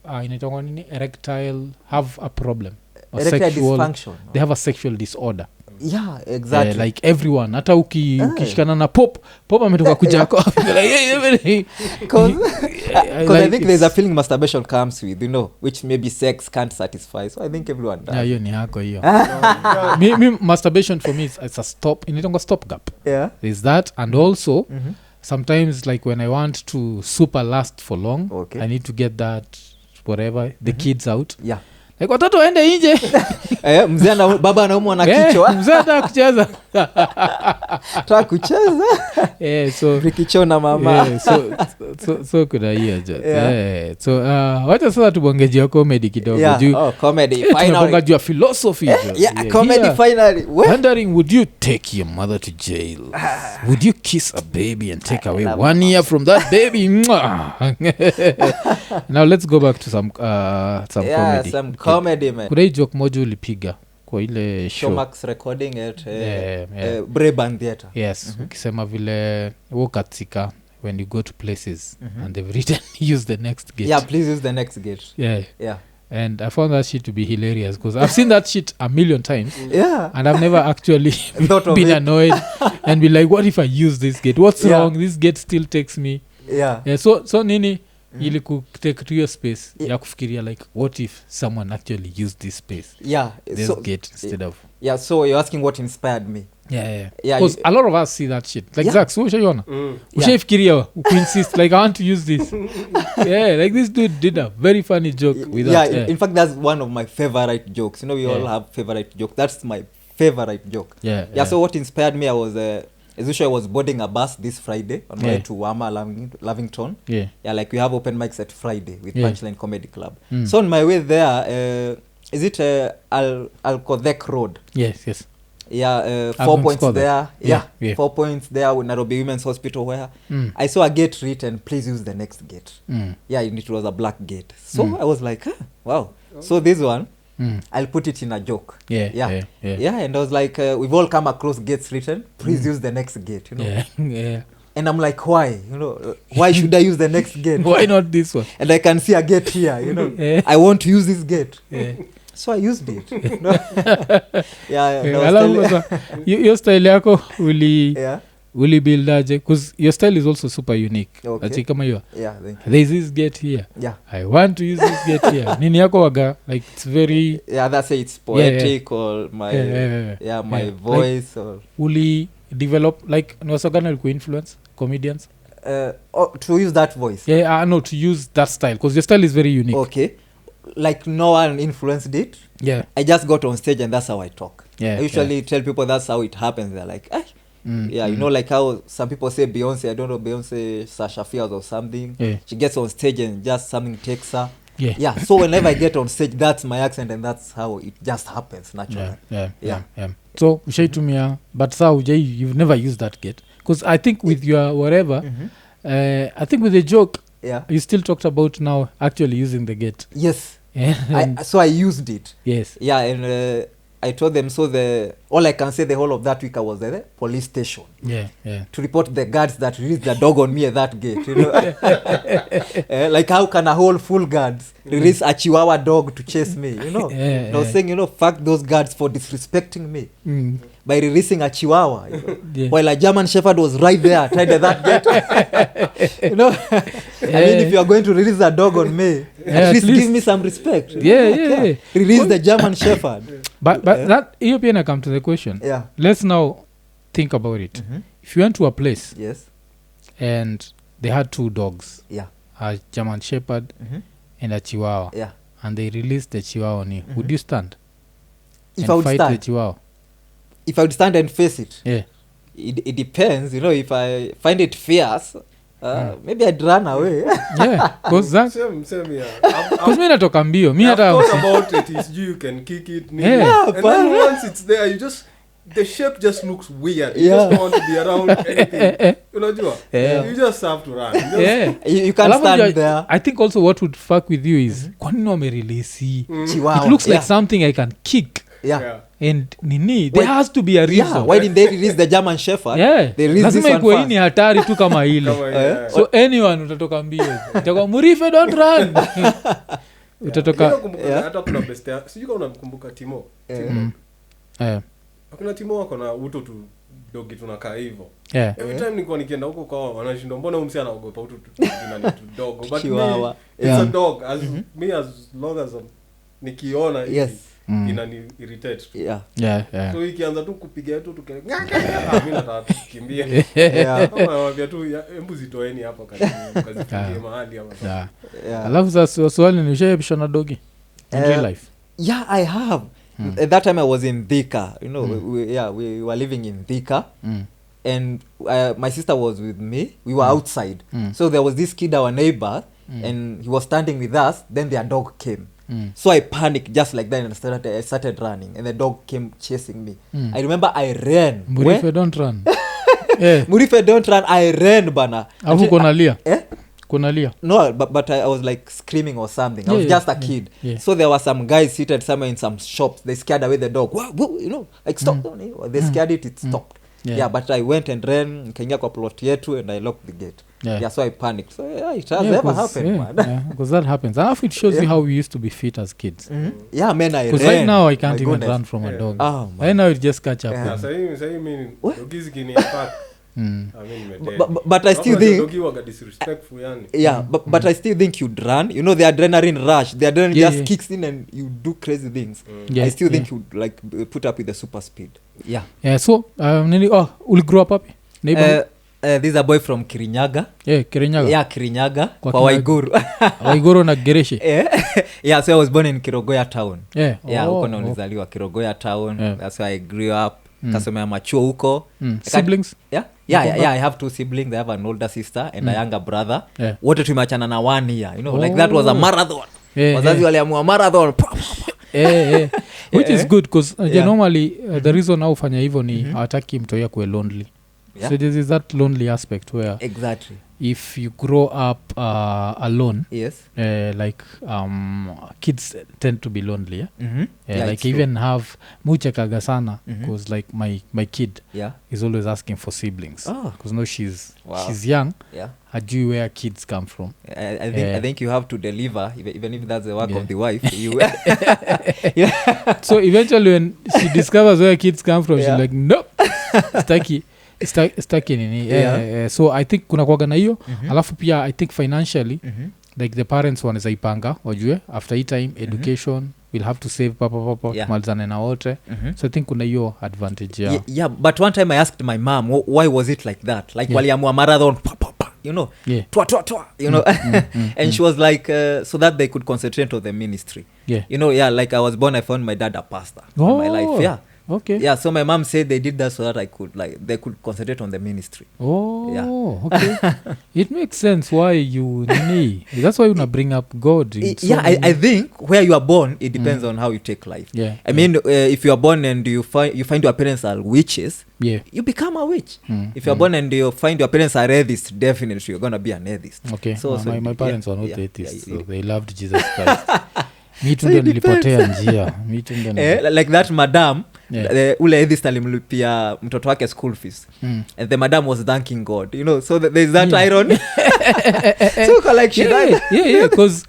erectile, have a problem. Erectile dysfunction. They have a sexual disorder. Yeah, exactly. Like everyone, hata ukishikana na pop ametoka kujako. Because I think there's a feeling masturbation comes with, you know, which maybe sex can't satisfy. So I think everyone does. Yeah, hiyo ni yako hiyo. Me masturbation for me it's a stop gap. Yeah. There's that, and also sometimes like when I want to super last for long, I need to get that whatever the kids out. Yeah. Like watoto waende nje. Mzee na baba anaumwa na kichwa. Mzee anataka kucheza. Anataka kucheza. So vikichona mama. So kuna hiyo jo. So wacha sasa tubongeje comedy kidogo. Yeah. Comedy finally. Tubongeje philosophy jo. Yeah, comedy finally. Wondering, would you take your mother to jail? Would you kiss a baby and take away 1 year from that baby? Now let's go back to some comedy. Some comedy, man. Kuna joke moja ulipiga kwa ile show. Showmax recording at Brabant Theatre. Yes, ukisema vile wokatika when you go to places and they've written use the next gate. Yeah, please use the next gate. Yeah. And I found that shit to be hilarious because I've seen that shit a million times. Yeah. And I've never actually been annoyed and be like, what if I use this gate? What's wrong? This gate still takes me. Yeah. So Nini, ili kutake to your space ya kufikiria like what if someone actually used this space this so, gate instead of so you're asking what inspired me. yeah Yeah, a lot of us see that shit like Zach so ushaiona Mm. ushaifikiria kuinsist like I want to use this like this dude did a very funny joke with that in fact that's one of my favorite jokes. You know, we all have favorite joke. That's my favorite joke. So what inspired me, I was as usual I was boarding a bus this Friday on my way to Ouma, Lavington. Like we have open mics at Friday with Punchline Comedy Club. So on my way there, is it Alkodek Road? Yes 4 points there. 4 points there with Nairobi Women's Hospital, where I saw a gate written, please use the next gate. And it was a black gate. So I was like, wow. So this one, I'll put it in a joke. And I was like, we've all come across gates written, please use the next gate, you know. And I'm like, why? You know, why should I use the next gate? Why not this one? And I can see a gate here, you know. I want to use this gate. So I used it. Your style yako uli build aje, because your style is also super unique. Ati kama hiyo there's this gate here, I want to use this gate here. Nini yako waga like it's very that's it's poetic or my my voice like, or uli develop like wasogana ku influence comedians to use that voice. No, to use that style because your style is very unique. Like no one influenced it. I just got on stage and that's how I talk. I usually tell people that's how it happens. They're like, you know, like how some people say Beyonce, I don't know, Beyonce Sasha Fierce or something. She gets on stage and just something takes her. So whenever I get on stage, that's my accent and that's how it just happens naturally. So ushaitumia, but sao you've never used that gate because I think with your whatever I think with the joke you still talked about now actually using the gate. So I used it. And I told them, so all I can say the whole of that week I was at the police station to report the guards that released the dog on me at that gate, you know. Like how can a whole full guards release a chihuahua dog to chase me, you know. I was saying, you know, fuck those guards for disrespecting me by releasing a chihuahua, you know, while a German shepherd was right there tied at that gate. You know, I mean, if you are going to release a dog on me, at least give me some respect. Release the German shepherd. But that European come to the question. Let's now think about it. If you went to a place and they had 2 dogs, a German shepherd and a chihuahua, and they released the chihuahua on you, would you stand if and fight the chihuahua? If I would stand and face it, it depends, you know. If I find it fierce, maybe I'd run away. Because that Same here. because mi natoka mbio mi I've hata thought about it. Is you can kick it, and then once it's there, you just the shape just looks weird. You just don't want to be around anything. Unajua? You just have to run. You can't stand there. I think also what would fuck with you is kwanini wamerelease Chihuahua. it looks like something I can kick. And nini there has to be a reason. Why didn't they release the German shepherd? They released this one first. Ni hatari tu kama ile. So anyone utatoka mbio itakuwa Murife don't run. Utatoka hata kuna best sijui kama unamkumbuka Timo. Hakuna Timo wako na uto tu dogi tunakaa hivyo. Every time nilikuwa nikienda huko kwa wanashindwa mbona umsi anaogopa uto tu nani tu dogo, but me, it's a dog as me as long as nikiona hivi inani irritate. So ikianza tu kupiga tu mimi nataka kukimbia. Kama viatu hebu zitoeni hapa kazi mahali hapa. Alafu sasa swali ni ushaepishana dogi in real life? I have. At that time I was in Thika, you know. We were living in Thika. And my sister was with me. We were outside. So there was this kid, our neighbor, and he was standing with us. Then their dog came. So I panicked just like that and I started running. And the dog came chasing me. I remember I ran. Murife don't run. Murife don't run. I ran, bana. Afu konalia? Konalia? No, but I was like screaming or something. I was just a kid. So there were some guys seated somewhere in some shops. They scared away the dog. Whoa, you know, like stop. They scared it stopped. But I went and ran, nikaingia kwa plot yetu and I locked the gate. So I panicked. So it has never happened, man. Because that happens. And it shows you how we used to be fit as kids. Man, I ran. Because right now I can't even run from a dog. Right now it just catch up. Sasa mimi dogizi kini attack. But I still think disrespectful yani. Yeah, but I still think you'd run. You know, the adrenaline rush, the adrenaline just kicks in and you do crazy things. I still think you'd like put up with the super speed. Yeah. So uli grow up happy neighbor? This is a boy from Kirinyaga. Kirinyaga. Yeah, Kirinyaga. Kwa Waiguru. Waiguru na Gereshe. Yeah, so I was born in Kirogoya town. Huko ndo nilizaliwa Kirogoya town. That's where I grew up. Kasomea machuo huko. Siblings? Yeah, I have 2 siblings. I have an older sister and a younger brother. Wote tumeachana na 1 year. You know, like that was a marathon. Wazazi waliamua marathon. Which is good because normally the reason au fanya hivyo ni hawataki mtoia kuwe lonely. So there is that lonely aspect where exactly if you grow up alone, like kids tend to be lonely. Like even true. Have muchekaga sana because like my kid is always asking for siblings because no she's young. Hajui where kids come from. I think you have to deliver even if that's the work of the wife. So eventually when she discovers where kids come from, she's like nope. Stuck in so I think kuna kuaga na hiyo alafu pia I think financially like the parents wanaweza ipanga wajue after time education we'll have to save papa malizane na wote so I think kuna hiyo advantage but one time I asked my mom why was it like that like waliamua marathon you know twa you know and she was like so that they could concentrate on the ministry you know like I was born I found my dad a pastor in my life Okay. Yeah, so my mom said they did that so that they could concentrate on the ministry. Okay. It makes sense why you need. That's why you bring up God. I think where you are born, it depends on how you take life. I mean, if you are born and you find your parents are witches, you become a witch. If you are born and you find your parents are atheists, definitely you're going to be an atheist. Okay. So my parents were not atheists, so they loved Jesus Christ. Me too ndo nilipotea njia. Like that madam, ule atheist alimlipia mtoto wake school fees and the madam was thanking God, you know, so there's that irony. So like she died. Because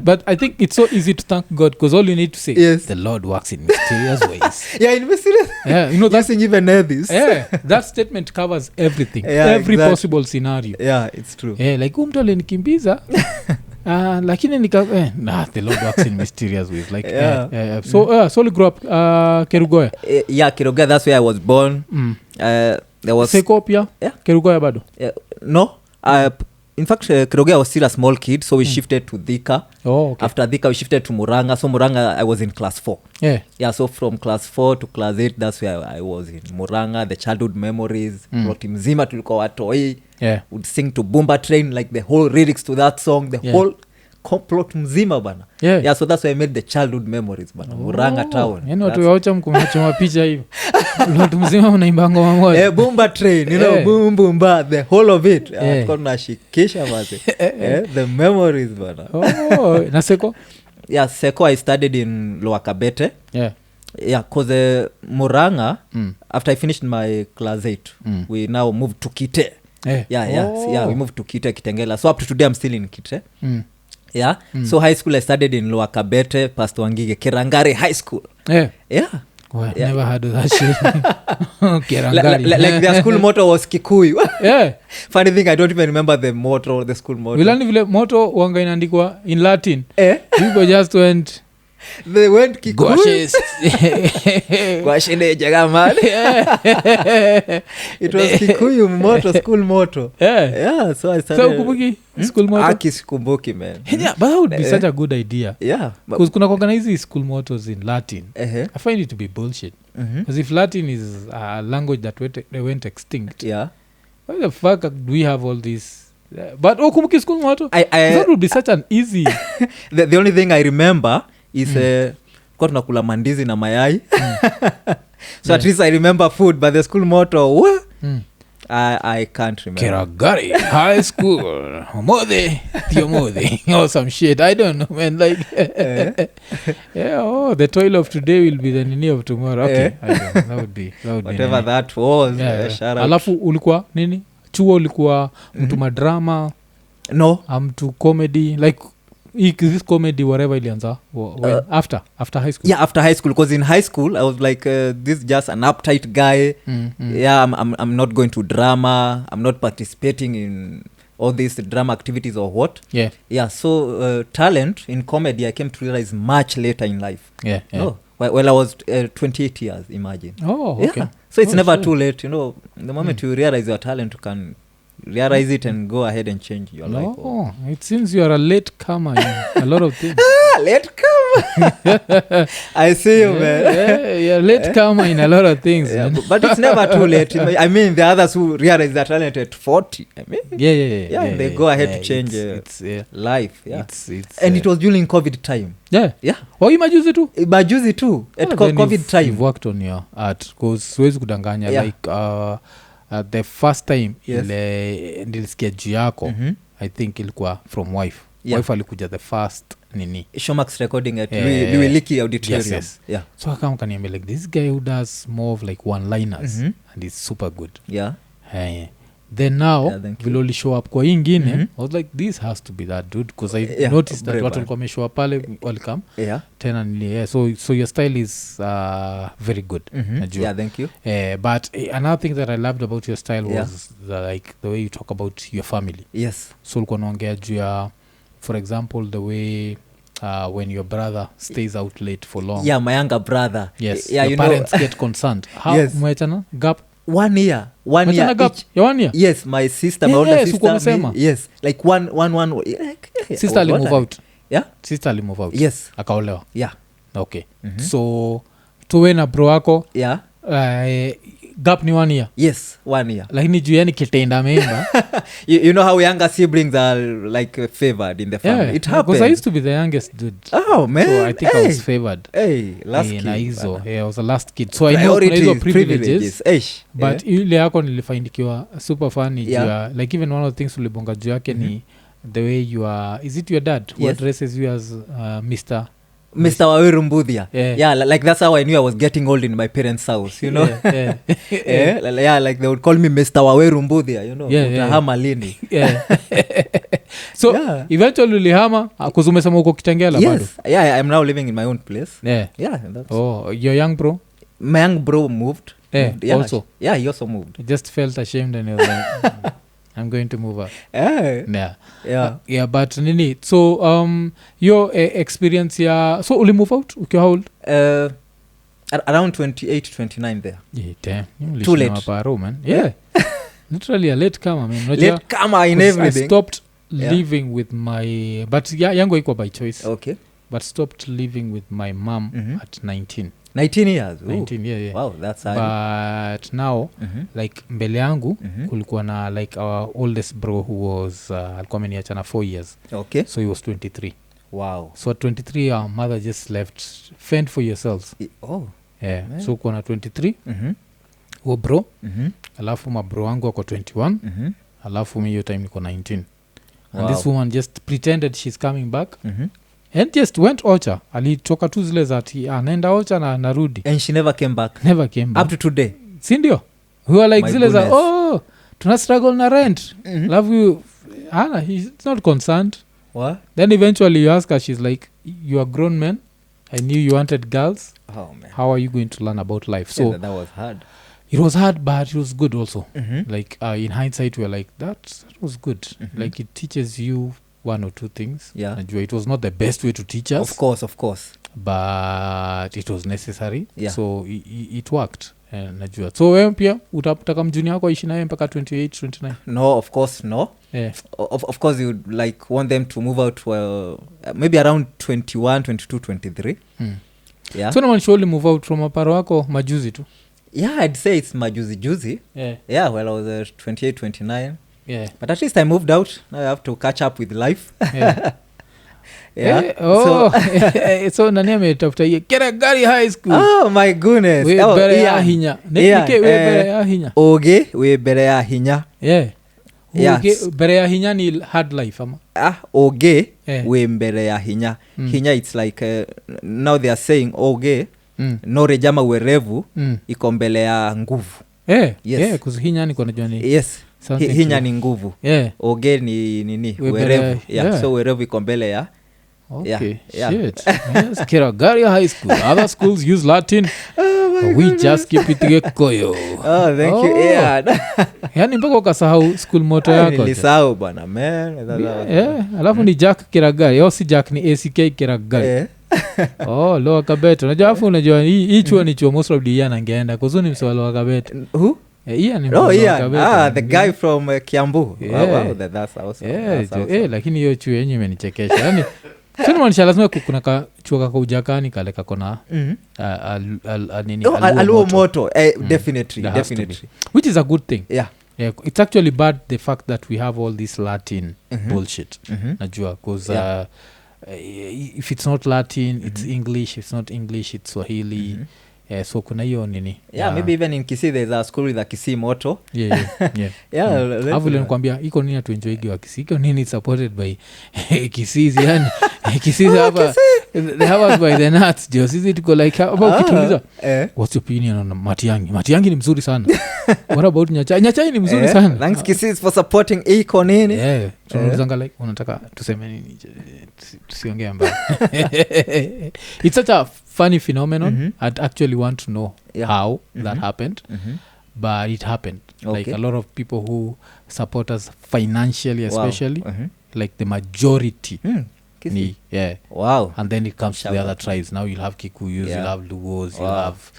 but I think it's so easy to thank God because all you need to say the Lord works in mysterious ways. In mysterious. You know that's even atheist. That statement covers everything. Every possible scenario. It's true. Like mtu alinikimbiza lakini the Lord works in mysterious ways like so you grew up Kerugoya. Kerugoya, that's where I was born. There was Sekopia. Kerugoya bado. No, in fact Kerugoya was still a small kid, so we shifted to Thika. After Thika we shifted to Muranga. So Muranga I was in class 4. So from class 4 to class 8 that's where I was in Muranga. The childhood memories, plot mzima tulikuwa watoi. Would sing to Boomba Train, like the whole lyrics to that song, the whole plot mzima bana. So that's why I made the childhood memories bana. Muranga town. Yani watu waocha mkumachoma picha hiyo. Plot mzima unaimba ngoma moja. Boomba Train, you know, boom boom ba, the whole of it. Tunashikisha basi. The memories bana. Na Seko? Seko I studied in Lower Kabete. Cause Muranga after I finished my class 8, we now moved to Kite. We moved to Kite Kitengela. So up to today I'm still in Kite. So high school I studied in Lower Kabete, Pastor Wangige, Kerangari High School. Well, never heard of that shit. Kerangari. Like their school motto was Kikuyu. Funny thing, I don't even remember the motto, the school motto. Vilani vile motto wanga inaandikwa in Latin. People just went they went Kikuyu. Gwashine jagamani. It was Kikuyu motto, school motto. So I started. So kubuki school motto. Akisikumbuki man. But that would be such a good idea. Because kuna organize school mottos in Latin. I find it to be bullshit. Because if Latin is a language that went extinct. Why the fuck do we have all this? But kubuki school motto. That would be such an easy. The only thing I remember is kwa tunakula mandizi na mayai. So at least I remember food, but the school motto I can't remember. Keragari High School Mode or some shit, I don't know man, like the toil of today will be the nini of tomorrow. Okay, I don't know. That would be whatever be that was. Alafu ulikuwa nini chuo, ulikuwa mtu madrama? No, mtu comedy, like this comedy whatever ilianza when after high school? Yeah, after high school, because in high school I was like this is just an uptight guy. Yeah, I'm not going to drama, I'm not participating in all these drama activities or what. Yeah, so talent in comedy I came to realize much later in life. No, well I was 28 years, imagine. Okay. Yeah, so it's never too late, you know. The moment you realize your talent, you can realize it and go ahead and change your life. It seems you are a late comer in a lot of things. Late comer. I see you, man. You're late comer in a lot of things. But it's never too late. I mean, the others who realize their talent at 40, I mean, they go ahead to change life. And it was during COVID time. You majuzi tu? Majuzi tu at COVID time. You've worked on your art because siwezi kudanganya like the first time nilisikia juu yako I think ilikuwa from wife. Wife alikuja the first nini Showmax recording at Liwiliki auditorium. Yes. So akam kaniambia like this guy who does more of like one-liners and he's super good. Then now viloli show up kwa ingine I was like this has to be that dude because I noticed that watu walikuwa show up pale welcome tena nili so your style is very good. Thank you. But another thing that I loved about your style was like the way you talk about your family. So ulikuwa unaongea juu ya for example the way when your brother stays out late for long. My younger brother. Your parents get concerned. How mwechana gap 1 year each. 1 year? Yes, my sister, my older sister, me, yes, like one sister ali move out. Sister ali move out. Yes, akaolewa. Okay. So tuwe na bro wako gap ni 1 year. Yes, 1 year. Lakini juu yani kitenda memba. You know how younger siblings are like favored in the family. It happens. Because I used to be the youngest dude. Oh man. So I think I was favored. Last kid. I was the last kid. So I know kuna privileges. But ile yako nilifaindikiwa super funny. Like even one of the things ulibonga juu yake ni the way you are. Is it your dad who addresses you as Mr. Waweru Mbuthia. Like that's how I knew I was getting old in my parents' house, you know. Like they would call me Mr. Waweru Mbuthia, you know. Utahama lini. So eventually ulihama kuzumesema uko Kitengela bado. I'm now living in my own place. That's your young bro? My young bro moved. Also. He also moved. I just felt ashamed and he was like I'm going to move up. But nini so your experience so uli move out ukiwa how old? Around 28-29 there. Damn. Too late. Paro, man. Literally a late comer, man. Late comer in everything. I stopped living with my but yango iko by choice. Okay. But stopped living with my mom at 19. 19 years. 19. Wow, that's high. But now like mbele yangu kulikuwa na like our oldest bro who was alikuwa ameniachana 4 years. Okay. So he was 23. Wow. So at 23 our mother just left. Fend for yourselves. So kuna 23 huo bro alafu mabro wangu wako 21 alafu mi hiyo time niko 19 and this woman just pretended she's coming back and just went Ocha. Alitoka tu zile za anaenda Ocha na narudi and she never came back up to today. Si ndio? We were like zile za tuna struggle na rent. Love you. He's not concerned. What? Then eventually you ask her, she's like, you are grown men. I knew you wanted girls. Oh man. How are you going to learn about life? So that was hard. It was hard, but it was good also. Like in hindsight we're like that was good. Like it teaches you 1 or 2 things. It was not the best way to teach us. Of course. But it was necessary. So it worked. Najua. So wewe pia utapata mjuni yako aishi naye mpaka 28-29? No, of course no. Of course you like want them to move out maybe around 21, 22, 23. So no one surely move out from aparo wako majuzi tu? I'd say it's majuzi. Well I was 28, 29. But at least I moved out. Now I have to catch up with life. So nani ametafuta hiyo kera gari high school? Oh my goodness. We bere ya hinya. We bere ya hinya. We bere ya hinya. Bere ya hinya ni hard life ama? We bere ya hinya. Hinya it's like now they are saying no rejama werevu iko mbele ya nguvu. Cuz hinya ni kwa najua ni. Hinya ni nguvu. Oge ni nini werevu. So werevu iko mbele ya Okay, Yeah. shit. Yes, Kiragaria High School. Other schools use Latin. We just keep it Gikuyu. Oh, thank you. Oh. Yeah. Yani mpaka ukasahau school moto yako. je. Nilisahau bwana man. Alafu ni Jack Kiragari. Yo si Jack ni ACK Kiragari. Oh, Lower Kabete. Unajua afu unajua hii chuo ni chuo most of the year nangeenda. Kuzuni mswa Lower Kabete. Who? Ian ni Oh, Lower yeah. Kabete. The guy from Kiambu. Yeah. Wow, that's awesome. That's awesome. Lakini hiyo chuo yenye imenichekesha. Yani sinimaanisha lazima kuna kachuo kakaujakani kale kakona nini aluo moto. Definitely. There has to be. Which is a good thing. Yeah. It's actually bad the fact that we have all this Latin bullshit. Najua because if it's not Latin, it's English. If it's not English, it's Swahili. So kuna hiyo nini. Maybe even in Kisii there's a school with a Kisii motto. Hapo ile nakwambia iko nini tu enjoy wa Kisii. Iko nini supported by Kisii yani. Kisii hapa they have us by the nuts. Just is it go like about kituliza. What's your opinion on Matiangi? Matiangi ni mzuri sana. What about Nyachai? Nyachai ni mzuri sana. Thanks Kisii for supporting Iko Nini. Tunaulizanga like unataka tuseme nini? Tusiongee mbaya. It's such a funny phenomenon. I'd actually want to know how that happened. But it happened. Like a lot of people who support us financially especially. Like the majority. Wow. And then it comes to the other tribes. Now you'll have Kikuyus, you'll have Lugos, you'll have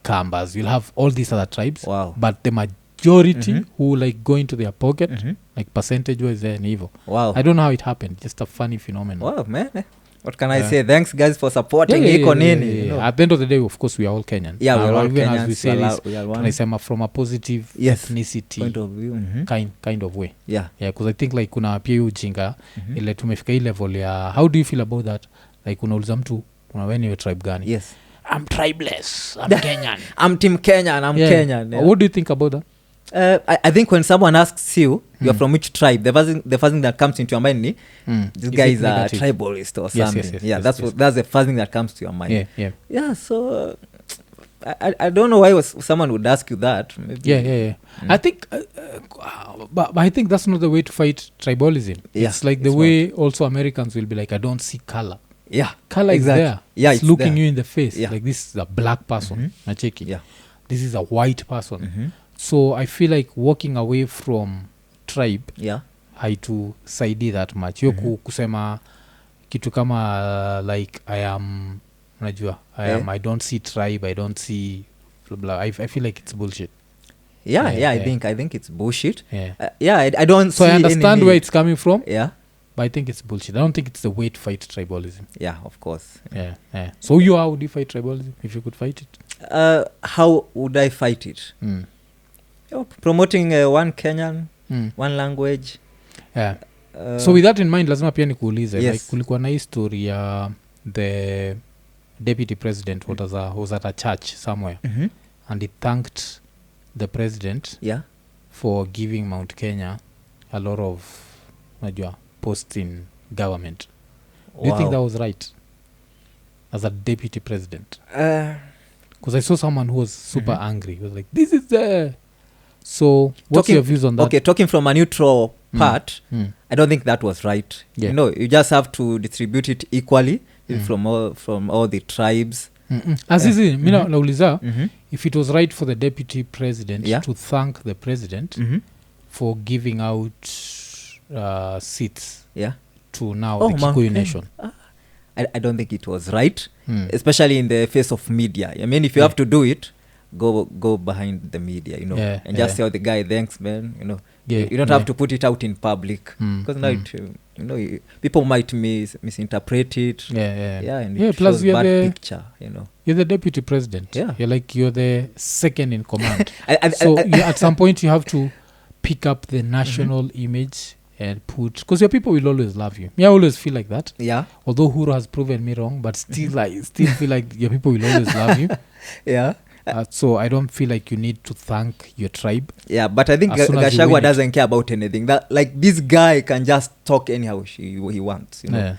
Kambas, you'll have all these other tribes. Wow. But the majority who like go into their pocket, like percentage wise they're evil. Wow. I don't know how it happened. Just a funny phenomenon. Wow, man. What can I say? Thanks guys for supporting Iko Nini. You know? At the end of the day, of course, we are all Kenyan. Yeah, we are all even Kenyans. As we say this, we are one tunaisema from a positive ethnicity point of view. kind of way. Yeah. Because I think like kuna pia ujinga ile tumefika hii level ya how do you feel about that? Like unauliza mtu wewe ni tribe gani? Yes. I'm tribeless. I'm Kenyan. I'm team Kenyan. I'm Kenyan. Yeah. What do you think about that? I think when someone asks you, you're from which tribe, the first thing that comes into your mind is this guy is a tribalist or something. That's the first thing that comes to your mind. Yeah. So I don't know why someone would ask you that. Maybe. I think, but I think that's not the way to fight tribalism. It's like the way also Americans will be like, I don't see color. Yeah, color exactly. is there. Yeah, it's looking there. You in the face. Like this is a black person. This is a white person. So I feel like walking away from tribe haitusaidii that much. Yo kusema kitu kama like I am unajua I don't see tribe, I don't see blah, blah. I feel like it's bullshit. I think it's bullshit. I don't so see I understand where it's coming from. But I think it's bullshit. I don't think it's the way to fight tribalism. Yeah, of course. So how would you fight tribalism if you could fight it? How would I fight it? Promoting one Kenyan, one language. So with that in mind, lazima pia nikuulize, like kulikuwa na hii story ya the deputy president was at a church somewhere and he thanked the president for giving Mount Kenya a lot of posts in government. Do you think that was right as a deputy president? Because I saw someone who was super angry. He was like, this is the... So what's your views on that? Okay, talking from a neutral part, I don't think that was right. You know, you just have to distribute it equally from all the tribes. Azizi, mina nauliza, if it was right for the deputy president to thank the president for giving out seats to now the Kikuyu nation. I don't think it was right, especially in the face of media. I mean, if you have to do it, go behind the media, you know, and just tell the guy, thanks, man. You know, you don't have to put it out in public because now it, people might misinterpret it. And it plus shows bad picture. You know, you're the deputy president. You're the second in command. So at some point you have to pick up the national image and put, because your people will always love you. I always feel like that. Although Huru has proven me wrong, but still I still feel like your people will always love you. So I don't feel like you need to thank your tribe. But I think Gachagua doesn't care about anything. That like this guy can just talk anyhow he wants. You know?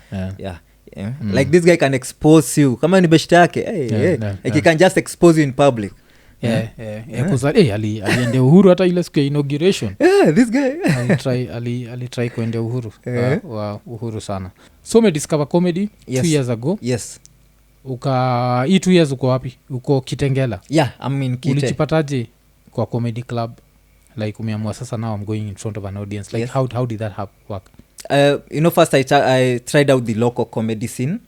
Like this guy can expose you. Kama ni beshte yake, like he can just expose you in public. aliende uhuru hata ile siku ya inauguration This guy alitry kuende uhuru wa uhuru sana. So umediscover comedy 2 years ago. Yes. Hii 2 years uko wapi? Uko Kitengela? Yeah, I'm in Kite. Ulijipataje kwa comedy club? Like umeamua sasa now I'm going in front of an audience. Like how did that work? First I tried out the local comedy scene.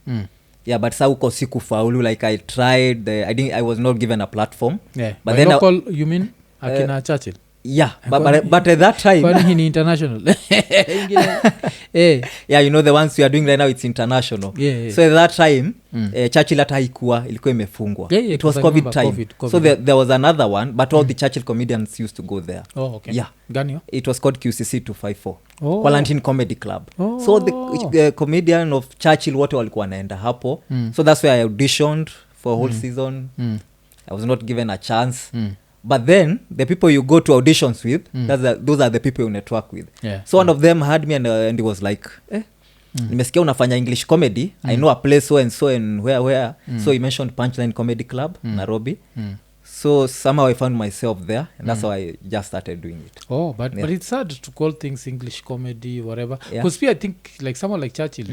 Yeah, but sa uko sikufaulu. Like I tried, I was not given a platform. Yeah. But by then local you mean akina Churchill? Yeah, but at that time kwani hii ni international? Yeah, the ones we are doing right now, it's international. Yeah. So at that time Churchill hata ilikuwa imefungwa. Yeah, it was COVID time. So there was another one, but all the Churchill comedians used to go there. Oh, okay. Yeah. Gani? It was called QCC 254. Oh. Quarantine Comedy Club. So the comedian of Churchill wote walikuwa naenda hapo. So that's where I auditioned for a whole season. I was not given a chance. But then the people you go to auditions with, those are the people you network with. Yeah. So one of them had me and he was like, nimesikia unafanya English comedy. I know a place so and where. So he mentioned Punchline Comedy Club, Nairobi. So somehow I found myself there, and that's how I just started doing it. Oh, but it's hard to call things English comedy, whatever. Because I think like someone like Churchill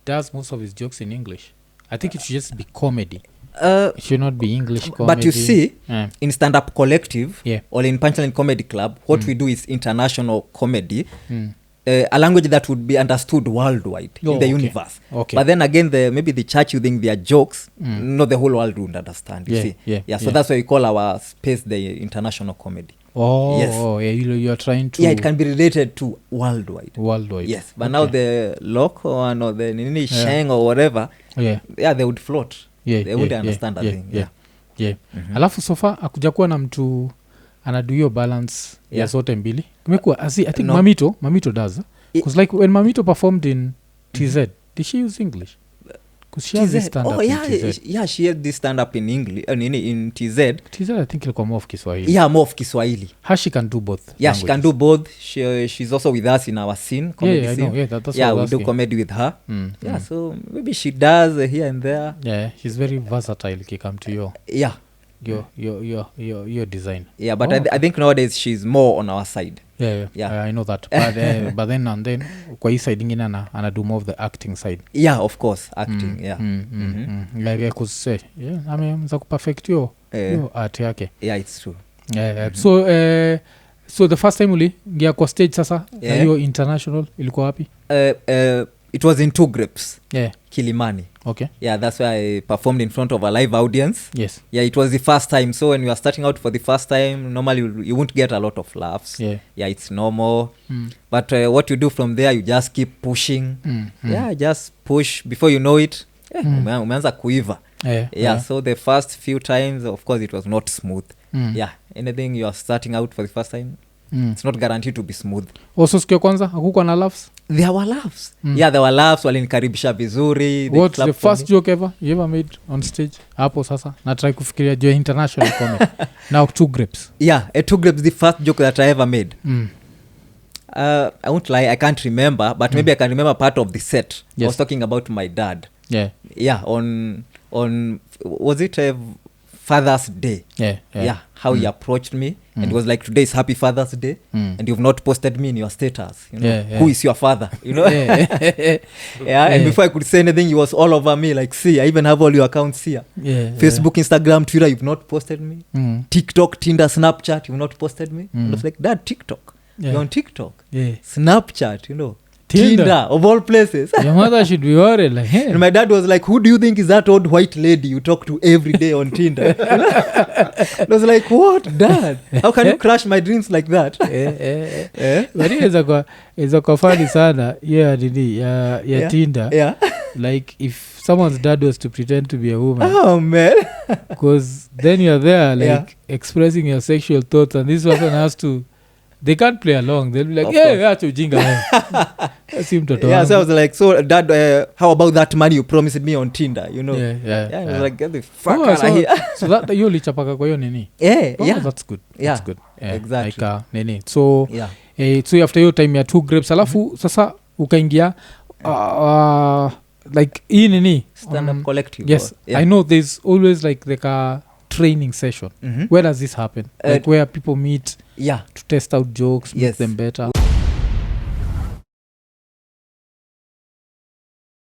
does most of his jokes in English. I think it should just be comedy. It should not be English comedy. But you see, in Stand-Up Collective or in Punchline Comedy Club, what we do is international comedy. A language that would be understood worldwide in the universe. Okay. But then again, maybe the church, you think their jokes, not the whole world would understand. You see, so that's why we call our space the international comedy. Oh, yes. You are trying to. Yeah, it can be related to worldwide. Yes, but now the local one or the Nini Sheng or whatever, they would float. They wouldn't understand that thing. Alafu sofa akuja kuwa na mtu anadu hiyo balance ya zote mbili. Kumekuwa I think Mamito does. Because like when Mamito performed in TZ, did she use English? Because she has this stand-up in TZ. Yeah, she had this stand-up in English, in TZ. TZ I think ilikuwa more of Kiswahili. Yeah, more of Kiswahili. She can do both. Yeah, languages. She can do both. She's also with us in our scene, comedy scene. I know. Yeah, that's what we do comedy with her. So maybe she does here and there. Yeah, she's very versatile if you come to your design. Yeah, but I think nowadays she's more on our side. I know that. But then and then kwa hii side ingine ana do more of the acting side. Yeah, of course, acting. Like I could say, ameweza kuperfect yo art yake. Yeah, it's true. So the first time uliingia kwa stage sasa na hiyo international ilikuwa wapi? It was in 2 groups. Kilimani. Okay. Yeah, that's where I performed in front of a live audience. Yes. Yeah, it was the first time. So when you are starting out for the first time, normally you won't get a lot of laughs. Yeah, it's normal. But what you do from there, you just keep pushing. Yeah, just push. Before you know it, umeanza kuiva. So the first few times, of course, it was not smooth. Yeah, anything you are starting out for the first time, it's not guaranteed to be smooth. Also siku ya kwanza hakukuwa na laughs? There were laughs. Yeah, there were laughs. Walinikaribisha vizuri. What's the first joke ever you ever made on stage? Hapo sasa na try kufikiria juu international comedy. Now 2 grapes. Yeah, 2 grapes, the first joke that I ever made. I won't lie, I can't remember, but maybe I can remember part of the set. I was talking about my dad. Yeah, on was it Father's Day? How he approached me, and it was like, today is Happy Father's Day, and you've not posted me in your status. Who is your father? And before I could say anything, he was all over me. Like, see, I even have all your accounts here. Facebook, Instagram, Twitter, you've not posted me. TikTok, Tinder, Snapchat, you've not posted me. I was like, Dad, TikTok. You're on TikTok. Snapchat, Tinder, of all places. Your mother should be worried. Like, hey. And my dad was like, who do you think is that old white lady you talk to every day on Tinder? I was like, what, Dad? How can you crush my dreams like that? But it's a funny sana ya Tinder. Like if someone's dad was to pretend to be a woman. Oh, man. Because then you're there like expressing your sexual thoughts, and this person has to... They can't play along. They'll be like, acha ujinga. So I was like, so Dad, how about that money you promised me on Tinder, I was like, get the fuck out of here. So that you lichapaka kwa hiyo nini? That's good. That's good. Exactly. Like nini. So so after your time ya 2 grapes alafu sasa ukaingia like hii nini? Stand-up collective. Yes. I know there's always like training session Mhm. where does this happen like where people meet Yeah. to test out jokes make Yes. them better